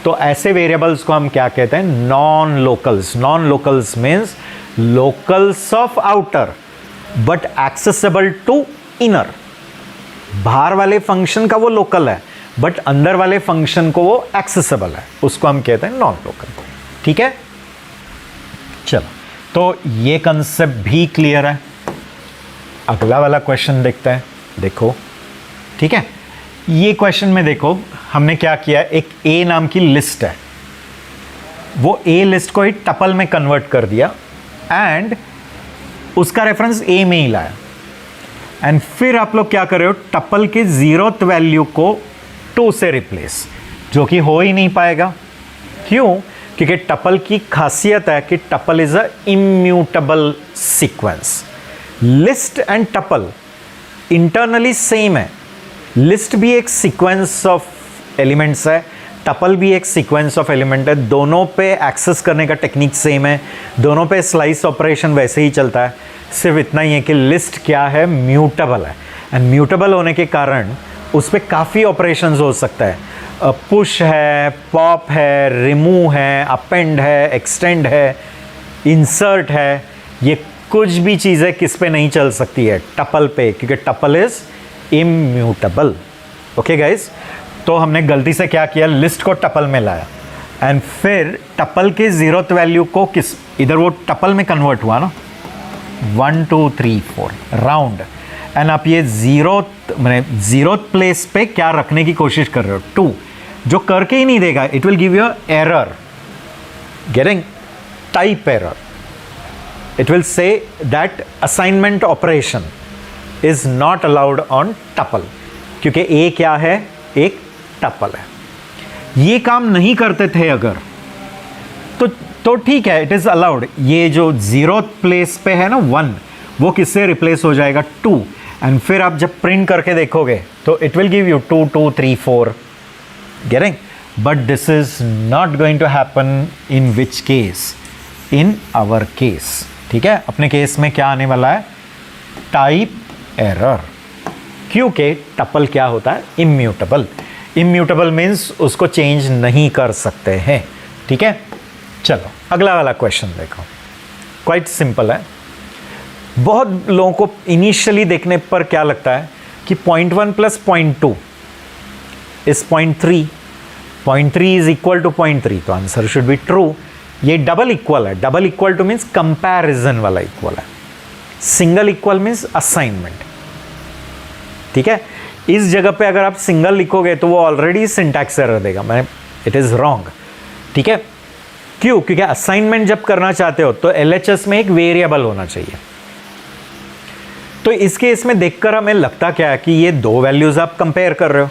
तो ऐसे वेरिएबल्स को हम क्या कहते हैं, non locals. Non locals means locals of outer but accessible to inner. बाहर वाले फंक्शन का वो लोकल है बट अंदर वाले फंक्शन को वो एक्सेसिबल है, उसको हम कहते हैं नॉन लोकल, ठीक है। चलो, तो ये कंसेप्ट भी क्लियर है। अगला वाला क्वेश्चन देखते हैं, देखो, ठीक है। ये क्वेश्चन में देखो हमने क्या किया, एक ए नाम की लिस्ट है, वो ए लिस्ट को ही टपल में कन्वर्ट कर दिया एंड उसका रेफरेंस ए में ही लाया, एंड फिर आप लोग क्या कर रहे हो, टपल की 0th वैल्यू को 2 से रिप्लेस, जो कि हो ही नहीं पाएगा। क्यों? क्योंकि टपल की खासियत है कि tuple is a immutable sequence. List and tuple internally same है। लिस्ट भी एक सीक्वेंस ऑफ एलिमेंट्स है, टपल भी एक सीक्वेंस ऑफ एलिमेंट है, दोनों पे एक्सेस करने का टेक्निक सेम है, दोनों पे स्लाइस ऑपरेशन वैसे ही चलता है। सिर्फ इतना ही है कि लिस्ट क्या है, म्यूटेबल है, एंड म्यूटेबल होने के कारण उस पर काफ़ी ऑपरेशंस हो सकता है। पुश है, पॉप है, रिमूव है, अपेंड है, एक्सटेंड है, इंसर्ट है, ये कुछ भी चीज़ें किस पे नहीं चल सकती है, टपल पे, क्योंकि tuple is immutable. Okay guys, तो हमने गलती से क्या किया, लिस्ट को टपल में लाया एंड फिर टपल के 0th वैल्यू को किस, इधर वो टपल में कन्वर्ट हुआ ना, 1 2 3 4 राउंड, एंड आप ये 0th प्लेस पे क्या रखने की कोशिश कर रहे हो, 2, जो करके ही नहीं देगा, it will give you error, getting type error. It will say that assignment operation is not allowed on tuple, क्योंकि ए क्या है, एक टपल है। ये काम नहीं करते थे अगर, तो ठीक है, इट इज अलाउड। ये जो 0th प्लेस पे है ना 1, वो किससे रिप्लेस हो जाएगा, 2, एंड फिर आप जब प्रिंट करके देखोगे तो it will give you 2 2 3 4, getting. But this is not going to happen in which case, in our case, ठीक है। अपने केस में क्या आने वाला है, टाइप एरर, क्योंकि टपल क्या होता है, इम्यूटेबल। इम्यूटेबल मीन्स उसको चेंज नहीं कर सकते हैं, ठीक है। चलो अगला वाला क्वेश्चन देखो, क्वाइट सिंपल है। बहुत लोगों को इनिशियली देखने पर क्या लगता है कि 0.1 plus 0.2 is 0.3, 0.3 is equal to 0.3, तो आंसर शुड बी ट्रू। ये डबल इक्वल है, double equal to means comparison वाला इक्वल है, सिंगल इक्वल मीन्स असाइनमेंट, ठीक है। इस जगह पे अगर आप सिंगल लिखोगे तो वो ऑलरेडी सिंटैक्स एरर देगा, मैं इट इज रॉन्ग, ठीक है। क्यों? क्योंकि असाइनमेंट जब करना चाहते हो तो LHS में एक वेरिएबल होना चाहिए। तो इस केस में देखकर हमें लगता क्या है कि ये दो वैल्यूज आप कंपेयर कर रहे हो,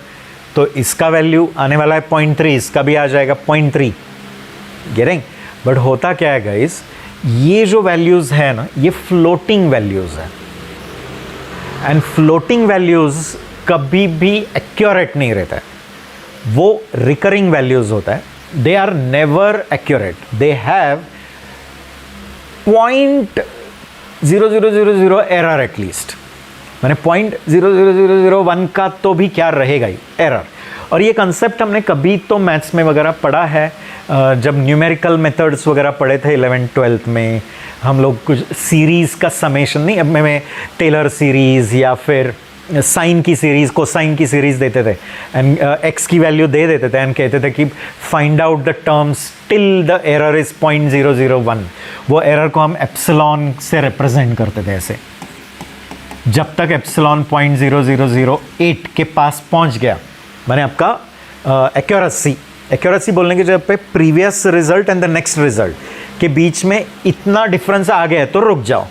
तो इसका वैल्यू आने वाला है 0.3, इसका भी आ जाएगा 0.3, गेटिंग। बट होता क्या है गाइस, ये जो वैल्यूज है ना, ये फ्लोटिंग वैल्यूज है, एंड फ्लोटिंग वैल्यूज कभी भी एक्यूरेट नहीं रहता है, वो रिकरिंग वैल्यूज होता है। They are never accurate, they have 0.0000 error at least, मैंने 0.00001 का तो भी क्या रहेगा ही एरर। और ये कंसेप्ट हमने कभी तो मैथ्स में वगैरह पढ़ा है, जब न्यूमेरिकल मेथड्स वगैरह पढ़े थे 11th-12th में, हम लोग कुछ सीरीज़ का समेशन नहीं, अब मैं टेलर सीरीज़ या फिर साइन की सीरीज़, कोसाइन की सीरीज़ देते थे, एंड एक्स की वैल्यू दे देते थे एंड कहते थे कि find out the terms till the error is 0.001। वो एरर को हम एप्सिलॉन से रिप्रेजेंट करते थे ऐसे, जब तक एप्सिलॉन 0.0008 के पास पहुंच गया, मैंने आपका एक्यूरेसी एक्यूरेसी बोलने की जगह पे previous result and the next result के बीच में इतना डिफरेंस आ गया है तो रुक जाओ।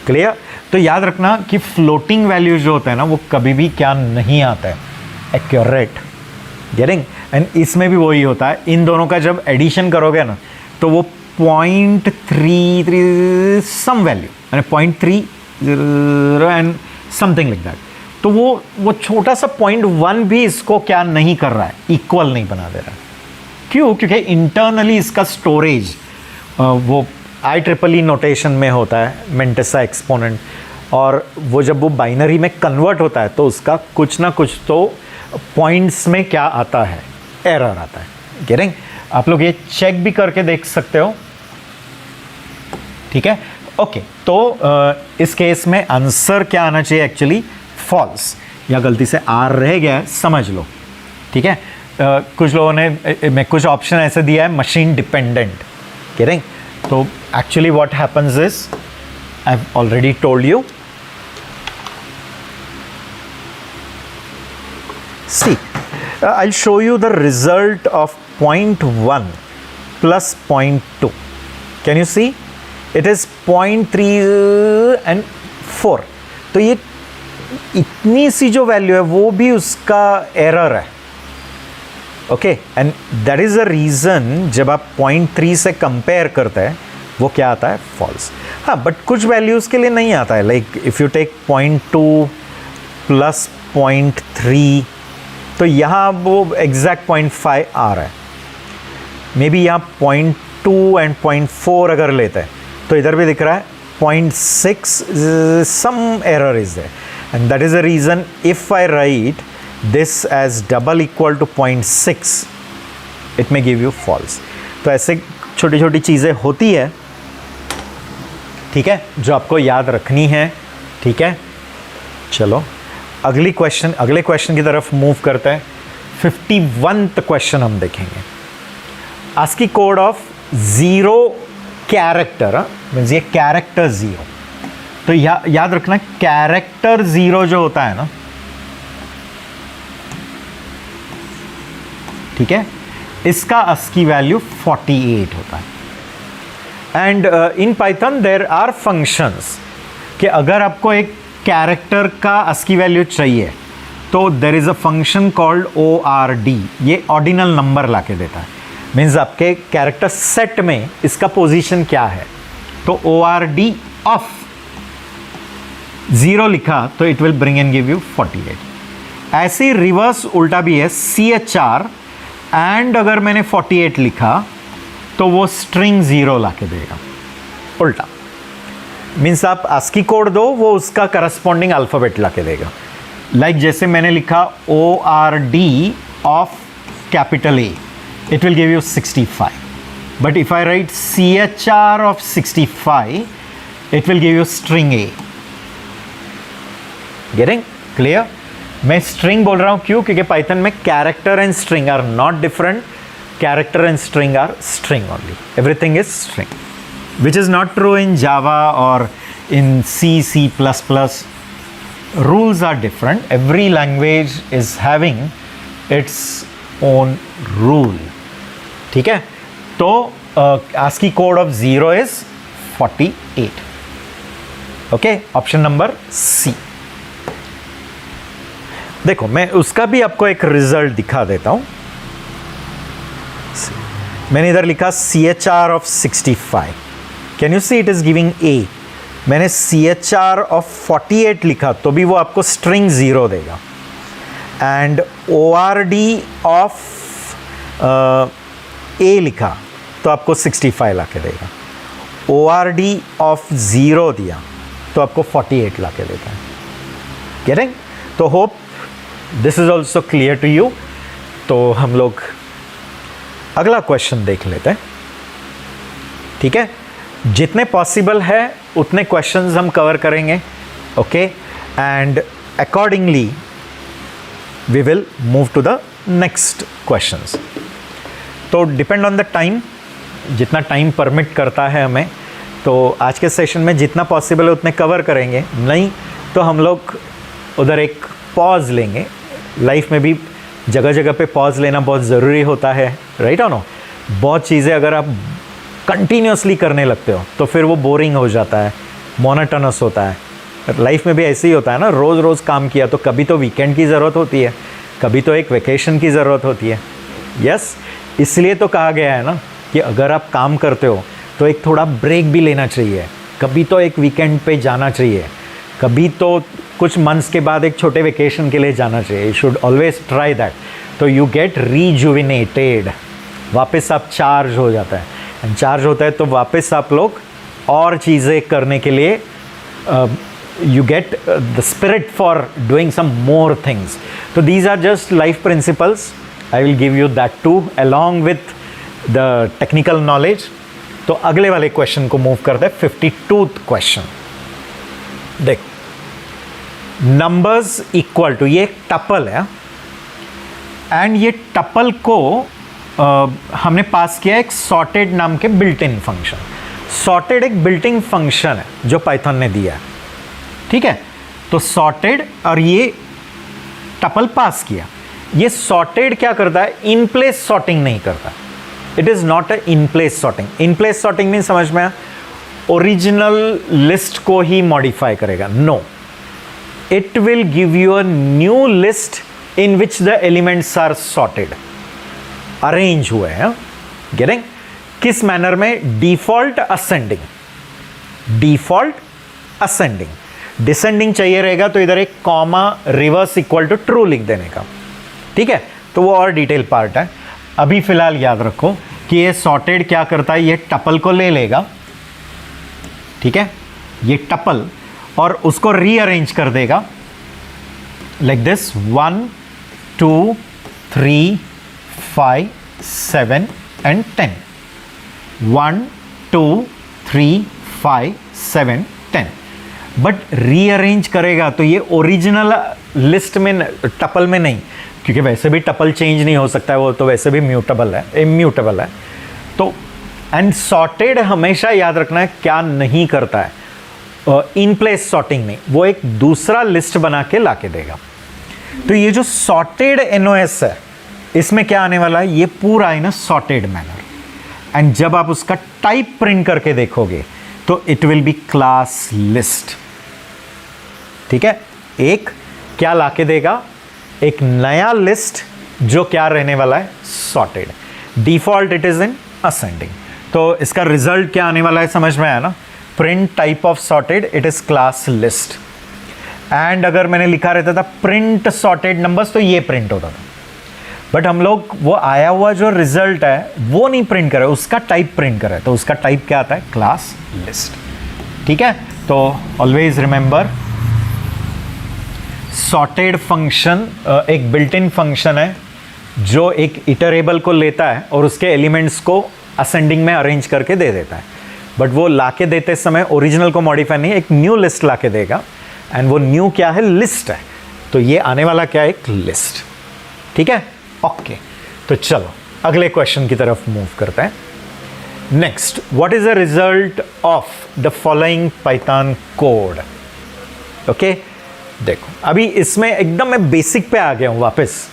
क्लियर? तो याद रखना कि फ्लोटिंग वैल्यू जो होता है ना वो कभी भी क्या नहीं आता है, एक्यूरेट। गेटिंग? एंड इसमें भी वही होता है, इन दोनों का जब एडिशन करोगे ना तो वो 0.33 सम वैल्यू यानी 0.30 एंड समथिंग लाइक दैट, तो वो छोटा सा 0.1 भी इसको क्या नहीं कर रहा है, इक्वल नहीं बना दे रहा है। क्यों? क्योंकि इंटरनली इसका स्टोरेज वो IEEE नोटेशन में होता है, मेंटेसा एक्सपोनेंट, और वो जब वो बाइनरी में कन्वर्ट होता है तो उसका कुछ ना कुछ तो पॉइंट्स में क्या आता है, एरर आता है। गेटिंग? आप लोग ये चेक भी करके देख सकते हो। ठीक है, ओके। तो इस केस में आंसर क्या आना चाहिए, एक्चुअली फॉल्स, या गलती से आर रह गया है, समझ लो। ठीक है, कुछ लोगों ने मैं कुछ ऑप्शन ऐसे दिया है मशीन डिपेंडेंट। गेटिंग? तो actually what happens is, I have already told you, see I'll show you the result of 0.1 plus 0.2. Can you see? It is 0.3 and 4. तो ये इतनी सी जो वैल्यू है वो भी उसका एरर है। Okay, and that is the reason जब आप 0.3 से कंपेयर करते हैं वो क्या आता है, फॉल्स। हाँ, बट कुछ वैल्यूज के लिए नहीं आता है, like if you take 0.2 plus 0.3, तो यहाँ वो एग्जैक्ट 0.5 आ रहा है। मे बी यहाँ 0.2 एंड 0.4 अगर लेते हैं तो इधर भी दिख रहा है 0.6, some error is there, and that is the reason if I write this as double equal to 0.6 it may give you false. तो ऐसे छोटी छोटी चीज़ें होती है, ठीक है, जो आपको याद रखनी है। ठीक है, चलो अगले क्वेश्चन की तरफ मूव करते हैं। 51th क्वेश्चन हम देखेंगे। ASCII code of 0 character, means ये कैरेक्टर 0। तो याद रखना कैरेक्टर 0 जो होता है ना, ठीक है, इसका ASCII वैल्यू 48 होता है। And in Python there are functions कि अगर आपको एक कैरेक्टर का ASCII वैल्यू चाहिए तो there is a function called ORD, ये ऑर्डिनल नंबर ला के देता है। मीन्स आपके कैरेक्टर सेट में इसका पोजीशन क्या है, तो ORD ऑफ 0 लिखा तो it will bring and give you 48। ऐसे ही रिवर्स उल्टा भी है, CHR एंड अगर मैंने 48 लिखा तो वो स्ट्रिंग 0 ला के देगा, उल्टा। मीन्स आप ASCII कोड दो, वो उसका करस्पॉन्डिंग अल्फ़ाबेट ला के देगा। लाइक जैसे मैंने लिखा ORD of capital A, it will give you 65, but if I write CHR of 65 it will give you string A। Getting clear? मैं स्ट्रिंग बोल रहा हूँ क्यों? क्योंकि पाइथन में character and string are not different, character and string are string only, everything is string, which is not true in Java or in C++. Rules are different. Every language is having its own rule. ठीक है? तो ASCII code of 0 is 48. Okay? Option number C. देखो मैं उसका भी आपको एक रिजल्ट दिखा देता हूँ। मैंने इधर लिखा CHR of 65. Can you see it is giving A? मैंने CHR of 48 लिखा तो भी वो आपको स्ट्रिंग 0 देगा, एंड ORD of A लिखा तो आपको 65 ला के देगा। ORD of 0 दिया तो आपको 48 ला के देता है। गेटिंग? तो hope this is also clear to you. तो हम लोग अगला क्वेश्चन देख लेते हैं। ठीक है, जितने पॉसिबल है उतने क्वेश्चंस हम कवर करेंगे। Okay, and accordingly we will move to the next questions. तो डिपेंड ऑन द टाइम, जितना टाइम परमिट करता है हमें, तो आज के सेशन में जितना पॉसिबल है उतने कवर करेंगे, नहीं तो हम लोग उधर एक पॉज लेंगे। लाइफ में भी जगह जगह पे पॉज लेना बहुत ज़रूरी होता है, राइट और नो। बहुत चीज़ें अगर आप कंटिन्यूसली करने लगते हो तो फिर वो बोरिंग हो जाता है, मोनोटोनस होता है। लाइफ में भी ऐसे ही होता है ना, रोज़ रोज़ काम किया तो कभी तो वीकेंड की ज़रूरत होती है, कभी तो एक वेकेशन की ज़रूरत होती है। यस, इसलिए तो कहा गया है ना कि अगर आप काम करते हो तो एक थोड़ा ब्रेक भी लेना चाहिए, कभी तो एक वीकेंड पे जाना चाहिए, कभी तो कुछ मंथ्स के बाद एक छोटे वेकेशन के लिए जाना चाहिए। You should always try that, तो यू गेट रीजुविनेटेड, वापस आप चार्ज हो जाता है। एंड चार्ज होता है तो वापस आप लोग और चीज़ें करने के लिए you get the spirit for doing some more things. So these are just life principles. I will give you that too along with the technical knowledge. तो अगले वाले क्वेश्चन को मूव करते हैं, 52th क्वेश्चन। देख, नंबर्स इक्वल टू, ये एक टपल है एंड ये टपल को हमने पास किया एक सॉर्टेड नाम के बिल्ट इन फंक्शन। सॉर्टेड एक बिल्ट इन फंक्शन है जो पाइथन ने दिया है, ठीक है। तो सॉर्टेड और ये टपल पास किया। ये सॉर्टेड क्या करता है, इन प्लेस सॉर्टिंग नहीं करता। It is not a in place sorting. In place sorting नहीं समझ में आया, ओरिजिनल लिस्ट को ही मॉडिफाई करेगा। No, it will give you a new list in which the elements are sorted, arrange हुए हैं। गेटिंग? किस मैनर में? Default ascending. Default ascending. Descending चाहिए रहेगा तो इधर एक comma reverse equal to true लिख देने का, ठीक है। तो वो और डिटेल पार्ट है। अभी फिलहाल याद रखो कि ये सॉर्टेड क्या करता है, ये टपल को ले लेगा, ठीक है, ये टपल, और उसको रीअरेंज कर देगा like this, 1 2 3 5 7 and 10। 1 2 3 5 7 10। But rearrange करेगा तो ये ओरिजिनल लिस्ट में, टपल में नहीं, क्योंकि वैसे भी टपल चेंज नहीं हो सकता है, वो तो वैसे भी म्यूटेबल है, इम्यूटेबल है। तो एंड सॉर्टेड हमेशा याद रखना है क्या नहीं करता है, इन प्लेस सॉर्टिंग नहीं, वो एक दूसरा लिस्ट बना के ला के देगा। तो ये जो सॉर्टेड एनओएस है, इसमें क्या आने वाला है, ये पूरा है ना सॉर्टेड मैनर। एंड जब आप उसका टाइप प्रिंट करके देखोगे तो it will be class list, ठीक है। एक क्या लाके देगा, एक नया लिस्ट जो क्या रहने वाला है, sorted. Default it is in ascending. तो इसका रिजल्ट क्या आने वाला है, समझ में आया ना। Print type of sorted, it is class list. And अगर मैंने लिखा रहता था प्रिंट सॉर्टेड नंबर्स तो ये प्रिंट होता था, बट हम लोग वो आया हुआ जो रिजल्ट है वो नहीं प्रिंट करे, उसका टाइप प्रिंट करे। तो उसका टाइप क्या आता है, क्लास लिस्ट, ठीक है। तो ऑलवेज रिमेंबर, सॉर्टेड फंक्शन एक बिल्ट इन फंक्शन है जो एक इटरेबल को लेता है और उसके एलिमेंट्स को असेंडिंग में अरेंज करके दे देता है। बट वो लाके देते समय ओरिजिनल को मॉडिफाई नहीं, एक न्यू लिस्ट लाके देगा। एंड वो न्यू क्या है, लिस्ट है। तो ये आने वाला क्या है, एक लिस्ट, ठीक है। ओके, तो चलो अगले क्वेश्चन की तरफ मूव करते हैं। Next, what is the result of the following Python code. Okay, देखो अभी इसमें एकदम मैं बेसिक पे आ गया हूँ वापस।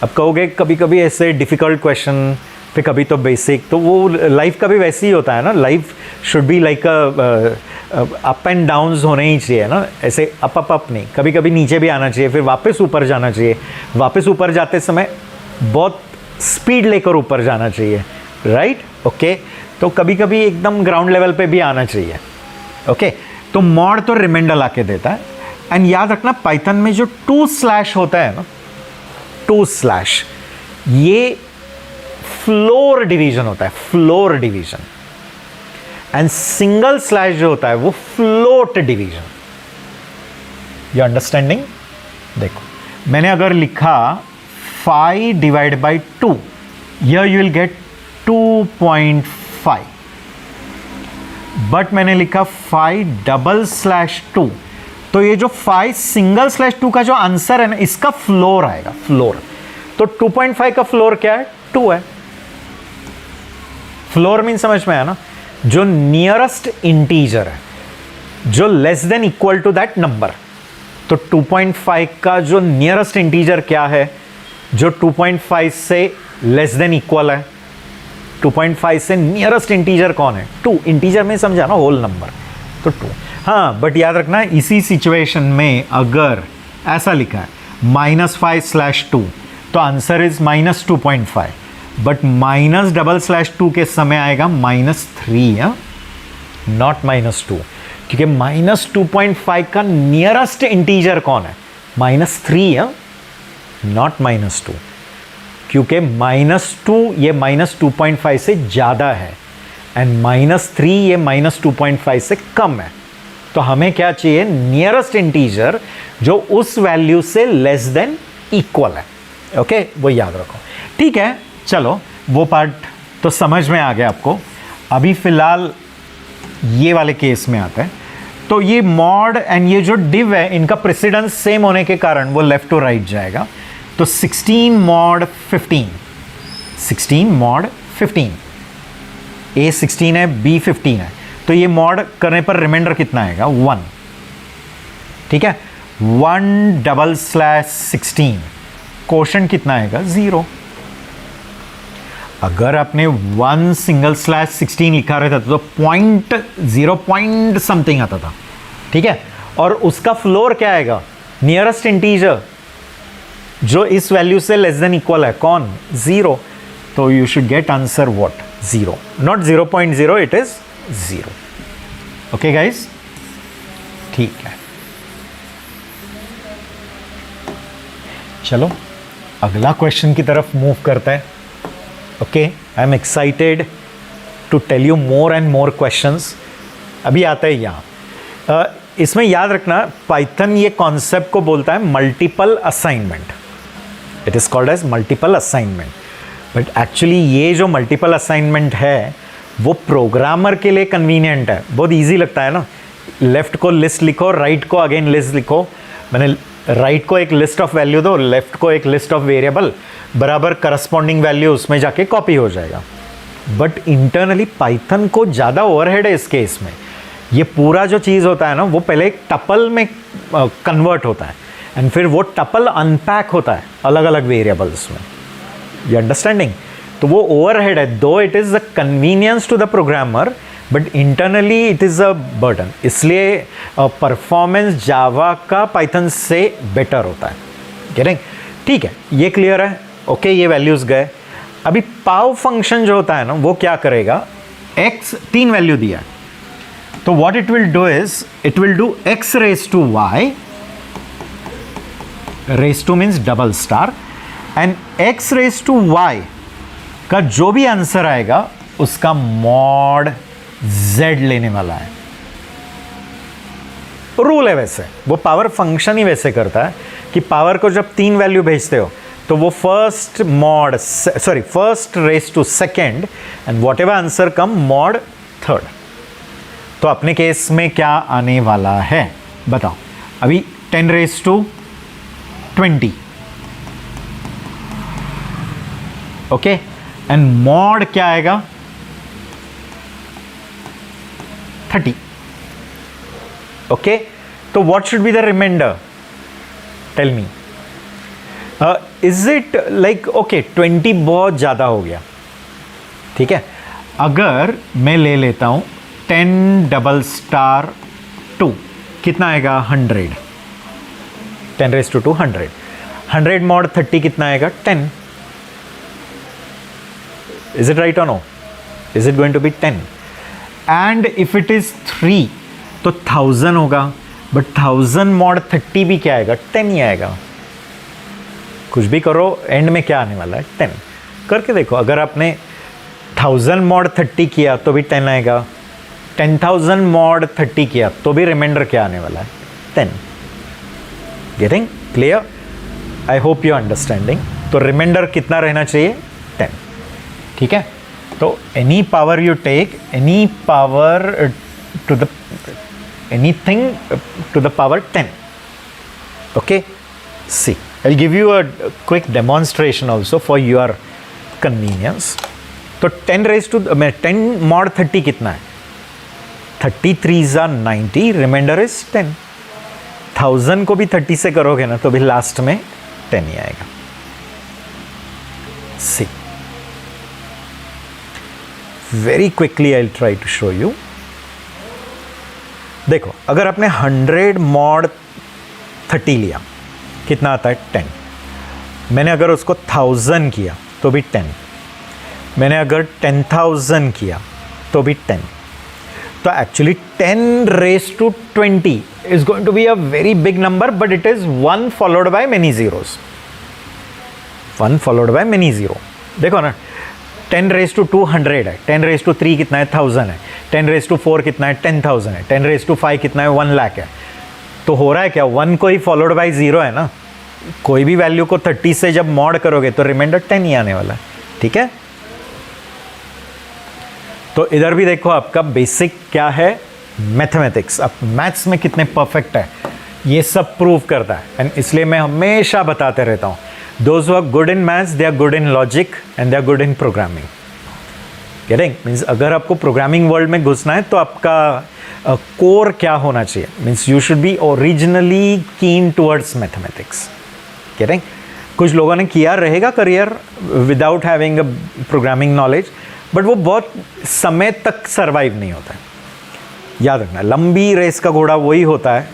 अब कहोगे कभी कभी ऐसे डिफिकल्ट क्वेश्चन, फिर कभी तो बेसिक, तो वो लाइफ का भी वैसे ही होता है ना। Life should be like up and downs होने ही चाहिए ना, ऐसे अप अप अप नहीं, कभी कभी नीचे भी आना चाहिए, फिर वापस ऊपर जाना चाहिए। वापस ऊपर जाते समय बहुत स्पीड लेकर ऊपर जाना चाहिए, राइट। ओके, तो कभी कभी एकदम ग्राउंड लेवल पे भी आना चाहिए। ओके, तो मॉड तो रिमाइंडर ला के देता है। एंड याद रखना पाइथन में जो 2/ होता है ना, 2/, ये फ्लोर डिवीजन होता है, floor division. And single slash जो होता है वो फ्लोट डिवीजन। You understanding? देखो मैंने अगर लिखा 5 divide by 2, here you will get 2.5। But मैंने लिखा 5/2, तो ये जो 5/2 का जो आंसर है ना, इसका फ्लोर आएगा, फ्लोर। तो 2.5 का फ्लोर क्या है, 2 है। फ्लोर मीन समझ में आया ना, जो नियरेस्ट इंटीजर है, जो less than equal to that number. तो 2.5 का जो नियरेस्ट इंटीजर क्या है, जो 2.5 से लेस देन इक्वल है। 2.5 से नियरेस्ट इंटीजर कौन है? 2। इंटीजर में समझा ना, होल नंबर, तो 2। हाँ, बट याद रखना इसी सिचुएशन में अगर ऐसा लिखा है -5/2 तो आंसर इज -2.5, बट -/2 के समय आएगा -3, नॉट -2, क्योंकि -2.5 का नियरेस्ट इंटीजर कौन है? -3, नॉट -2, क्योंकि -2 ये -2.5 से ज़्यादा है एंड -3 ये -2.5 से कम है। तो हमें क्या चाहिए? नियरेस्ट इंटीजर जो उस वैल्यू से लेस देन इक्वल है। ओके, वो याद रखो। ठीक है, चलो वो पार्ट तो समझ में आ गया आपको। अभी फिलहाल ये वाले केस में आता है। तो ये मॉड एंड ये जो डिव है, इनका प्रेसिडेंस सेम होने के कारण वो लेफ्ट टू राइट जाएगा। तो 16 mod 15, 16 mod 15, A 16 है, B 15 है, तो ये मॉड करने पर रिमाइंडर कितना आएगा? 1। ठीक है, 1/16, क्वोशंट कितना आएगा? 0। अगर आपने 1/16 लिखा रहता तो पॉइंट 0 पॉइंट समथिंग आता था। ठीक है, और उसका फ्लोर क्या आएगा? नियरेस्ट इंटीजर जो इस वैल्यू से लेस देन इक्वल है, कौन? 0। तो you should get answer what? 0, not 0.0, it is 0। Okay guys, ठीक है। चलो अगला क्वेश्चन की तरफ मूव करते हैं। Okay, I am excited to tell you more and more questions. अभी आता है यहाँ, इसमें याद रखना पाइथन ये कॉन्सेप्ट को बोलता है multiple assignment. It is called as multiple assignment, but actually ये जो मल्टीपल असाइनमेंट है वो प्रोग्रामर के लिए कन्वीनियंट है। बहुत इजी लगता है ना, लेफ्ट को लिस्ट लिखो, राइट को अगेन लिस्ट लिखो। मैंने राइट को एक लिस्ट ऑफ वैल्यू दो, लेफ्ट को एक लिस्ट ऑफ वेरिएबल, बराबर करस्पॉन्डिंग वैल्यू उसमें जाके कॉपी हो जाएगा। बट इंटरनली पाइथन को ज़्यादा ओवरहेड है इस केस में। ये पूरा जो चीज़ होता है ना, वो पहले एक टपल में कन्वर्ट होता है एंड फिर वो टपल अनपैक होता है अलग अलग वेरिएबल्स में। You understanding? तो वो ओवरहेड है, though it is a convenience to the programmer, but internally it is a burden. इसलिए परफॉर्मेंस जावा का पाइथन से बेटर होता है। गेटिंग? ठीक है, ये क्लियर है। ओके, ये वैल्यूज़ गए। अभी पाव फंक्शन जो होता है ना, वो क्या करेगा? x 3 वैल्यू दिया है, तो what it will do is it will do x raise to y, raise to means double star, and x raise to y का जो भी आंसर आएगा उसका मॉड z लेने वाला है। रूल है वैसे, वो पावर फंक्शन ही वैसे करता है कि पावर को जब 3 वैल्यू भेजते हो तो वो first raise to second and whatever answer come mod third. तो अपने केस में क्या आने वाला है बताओ? अभी 10 raise to 20, okay, and mod क्या आएगा? 30। ओके, तो what should be the remainder? Tell me. Is it like okay 20 बहुत ज़्यादा हो गया, ठीक है। अगर मैं ले लेता हूँ 10^2 कितना आएगा? 100। 10^2 100। 100 mod 30 कितना आएगा? 10। इज इट राइट और no? Is it going to be 10? And if it is 3 तो 1000 होगा, बट 1000 mod 30 भी क्या आएगा? 10 ही आएगा। कुछ भी करो, एंड में क्या आने वाला है? 10। करके देखो, अगर आपने 1000 mod 30 किया तो भी 10 आएगा, 10,000 mod 30 किया तो भी रिमाइंडर क्या आने वाला है? 10। Getting clear? I hope you understanding. तो रिमाइंडर कितना रहना चाहिए? 10। ठीक है, तो any power you take, any power to the anything to the power 10. Okay, see, I'll give you a quick demonstration also for your convenience. तो 10 raised to 10 mod 30 कितना है? 33 are 90, रिमाइंडर इज 10। 1000 को भी 30 से करोगे ना तो भी लास्ट में 10 ही आएगा। See very quickly I will try to show you. देखो, अगर आपने 100 mod 30 लिया, कितना आता है? 10. मैंने अगर उसको 1000 किया तो भी 10. मैंने अगर 10,000 किया तो भी 10. तो actually 10 raised to 20 is going to be a very big number, but it is 1 followed by many zeros. 1 followed by many zero. देखो ना, 10 raised to 2 100 है, 10 raised to 3 कितना है? 1000 है, 10 raised to 4 कितना है? 10,000 है, 10 raised to 5 कितना है? 1 लाख है. तो हो रहा है क्या? 1 को ही फॉलोड बाई 0 है ना. कोई भी वैल्यू को 30 से जब मॉड करोगे तो रिमाइंडर 10 ही आने वाला है. ठीक है, तो इधर भी देखो आपका बेसिक क्या है? मैथमेटिक्स. आप मैथ्स में कितने परफेक्ट है ये सब प्रूव करता है. एंड इसलिए मैं हमेशा बताते रहता हूँ, those who are good in maths they are good in logic and they are good in programming. Getting means अगर आपको प्रोग्रामिंग वर्ल्ड में घुसना है तो आपका कोर क्या होना चाहिए? Means you should be originally कीन टुवर्ड्स मैथमेटिक्स. गेटिंग, कुछ लोगों ने किया रहेगा career without having a programming knowledge, but वो बहुत समय तक सरवाइव नहीं होता है. याद रखना, लंबी रेस का घोड़ा वही होता है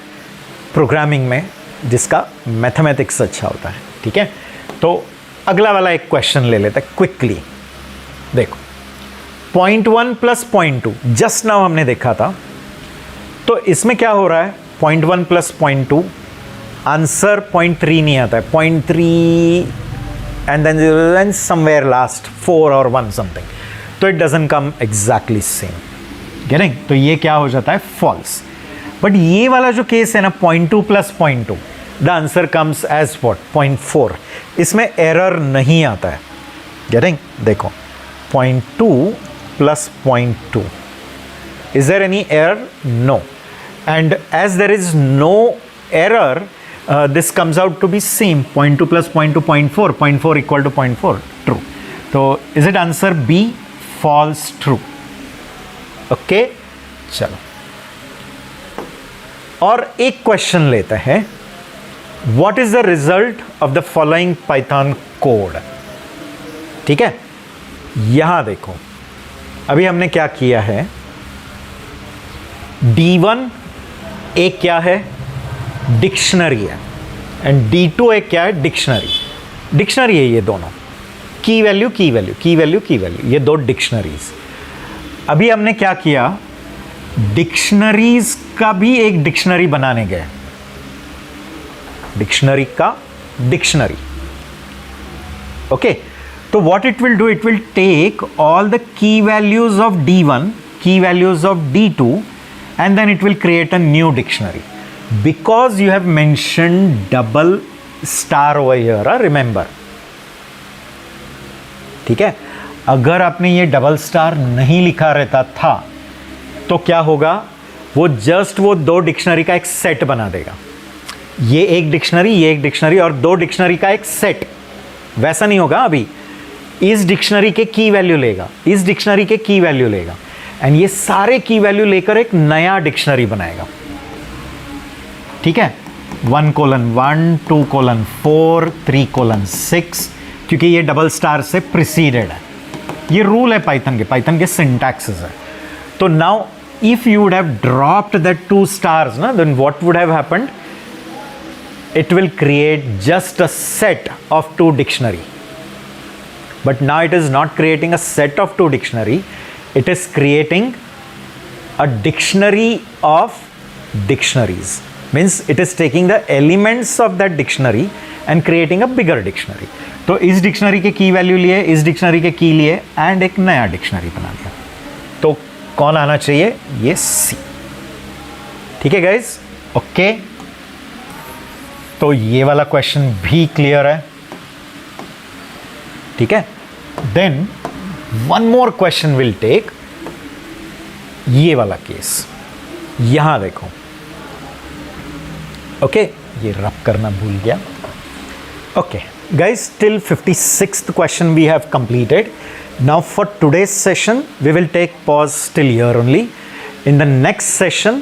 प्रोग्रामिंग में जिसका मैथमेटिक्स अच्छा होता है. ठीक है, तो अगला वाला एक क्वेश्चन ले लेते हैं क्विकली. देखो, 0.1 प्लस 0.2 जस्ट नाउ हमने देखा था. तो इसमें क्या हो रहा है? 0.1 प्लस 0.2, आंसर 0.3 नहीं आता है. 0.3 एंड देन समवेयर लास्ट 4 और 1 समथिंग. तो it doesn't come exactly same. Getting, तो ये क्या हो जाता है? फॉल्स. बट ये वाला जो केस है ना, 0.2 plus 0.2, the answer comes as what? 0.4. इसमें एरर नहीं आता है. गेटिंग, देखो 0.2 plus 0.2, is there any error? No. And as there is no error, this comes out to be same. 0.2 plus 0.2, 0.4, 0.4 equal to 0.4. True. So is it answer B? False. True. Okay, चलो और एक क्वेश्चन लेते हैं. What is the result of the following Python code? ठीक है, यहां देखो, अभी हमने क्या किया है? D1 एक क्या है? डिक्शनरी है. एंड D2 एक क्या है? डिक्शनरी. डिक्शनरी है ये दोनों. की वैल्यू, की वैल्यू, की वैल्यू, की वैल्यू, ये दो डिक्शनरीज. अभी हमने क्या किया? डिक्शनरीज का भी एक डिक्शनरी बनाने गए. डिक्शनरी का डिक्शनरी. ओके, तो what it will do? It will take all the key values of D1, key values of D2, and then it will create a new dictionary because you have mentioned double star over here. Remember, ठीक है, अगर आपने ये डबल स्टार नहीं लिखा रहता था तो क्या होगा? वो जस्ट वो दो डिक्शनरी का एक सेट बना देगा. ये एक डिक्शनरी, ये एक डिक्शनरी और दो डिक्शनरी का एक सेट. वैसा नहीं होगा. अभी इस डिक्शनरी के की वैल्यू लेगा, इस डिक्शनरी के की वैल्यू लेगा, एंड ये सारे की वैल्यू लेकर एक नया डिक्शनरी बनाएगा. ठीक है, 1:1, 2:4, 3:6, क्योंकि ये डबल स्टार से प्रिसीडेड है. ये रूल है पाइथन के सिंटैक्सेस है. तो now if you would have dropped that 2 stars ना, then what would have happened? It will create just a set of 2 dictionary. But now it is not creating a set of 2 dictionary, it is creating a dictionary of dictionaries. Means it is taking the elements of that dictionary and creating a bigger dictionary. तो इस डिक्शनरी के की वैल्यू लिए, इस डिक्शनरी के की लिए एंड एक नया डिक्शनरी बना दिया. तो कौन आना चाहिए? ये सी. ठीक है गाइज, ओके. तो ये वाला क्वेश्चन भी क्लियर है. ठीक है, then one more question will take. ये वाला केस यहां देखो. ओके, ये रब करना भूल गया. Okay guys, till 56th question we have completed. Now for today's session we will take pause till here only. In the next session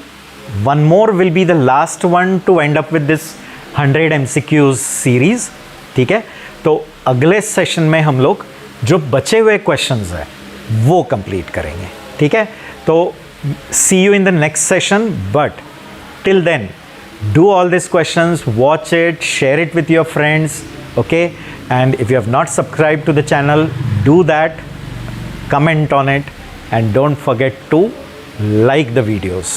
one more will be the last one to end up with this 100 MCQs series. ठीक है, तो अगले सेशन में हम लोग जो बचे हुए क्वेश्चंस हैं वो कंप्लीट करेंगे, ठीक है। तो see you in the next session, but till then do all these questions, watch it, share it with your friends, okay? And if you have not subscribed to the channel, do that, comment on it, and don't forget to like the videos.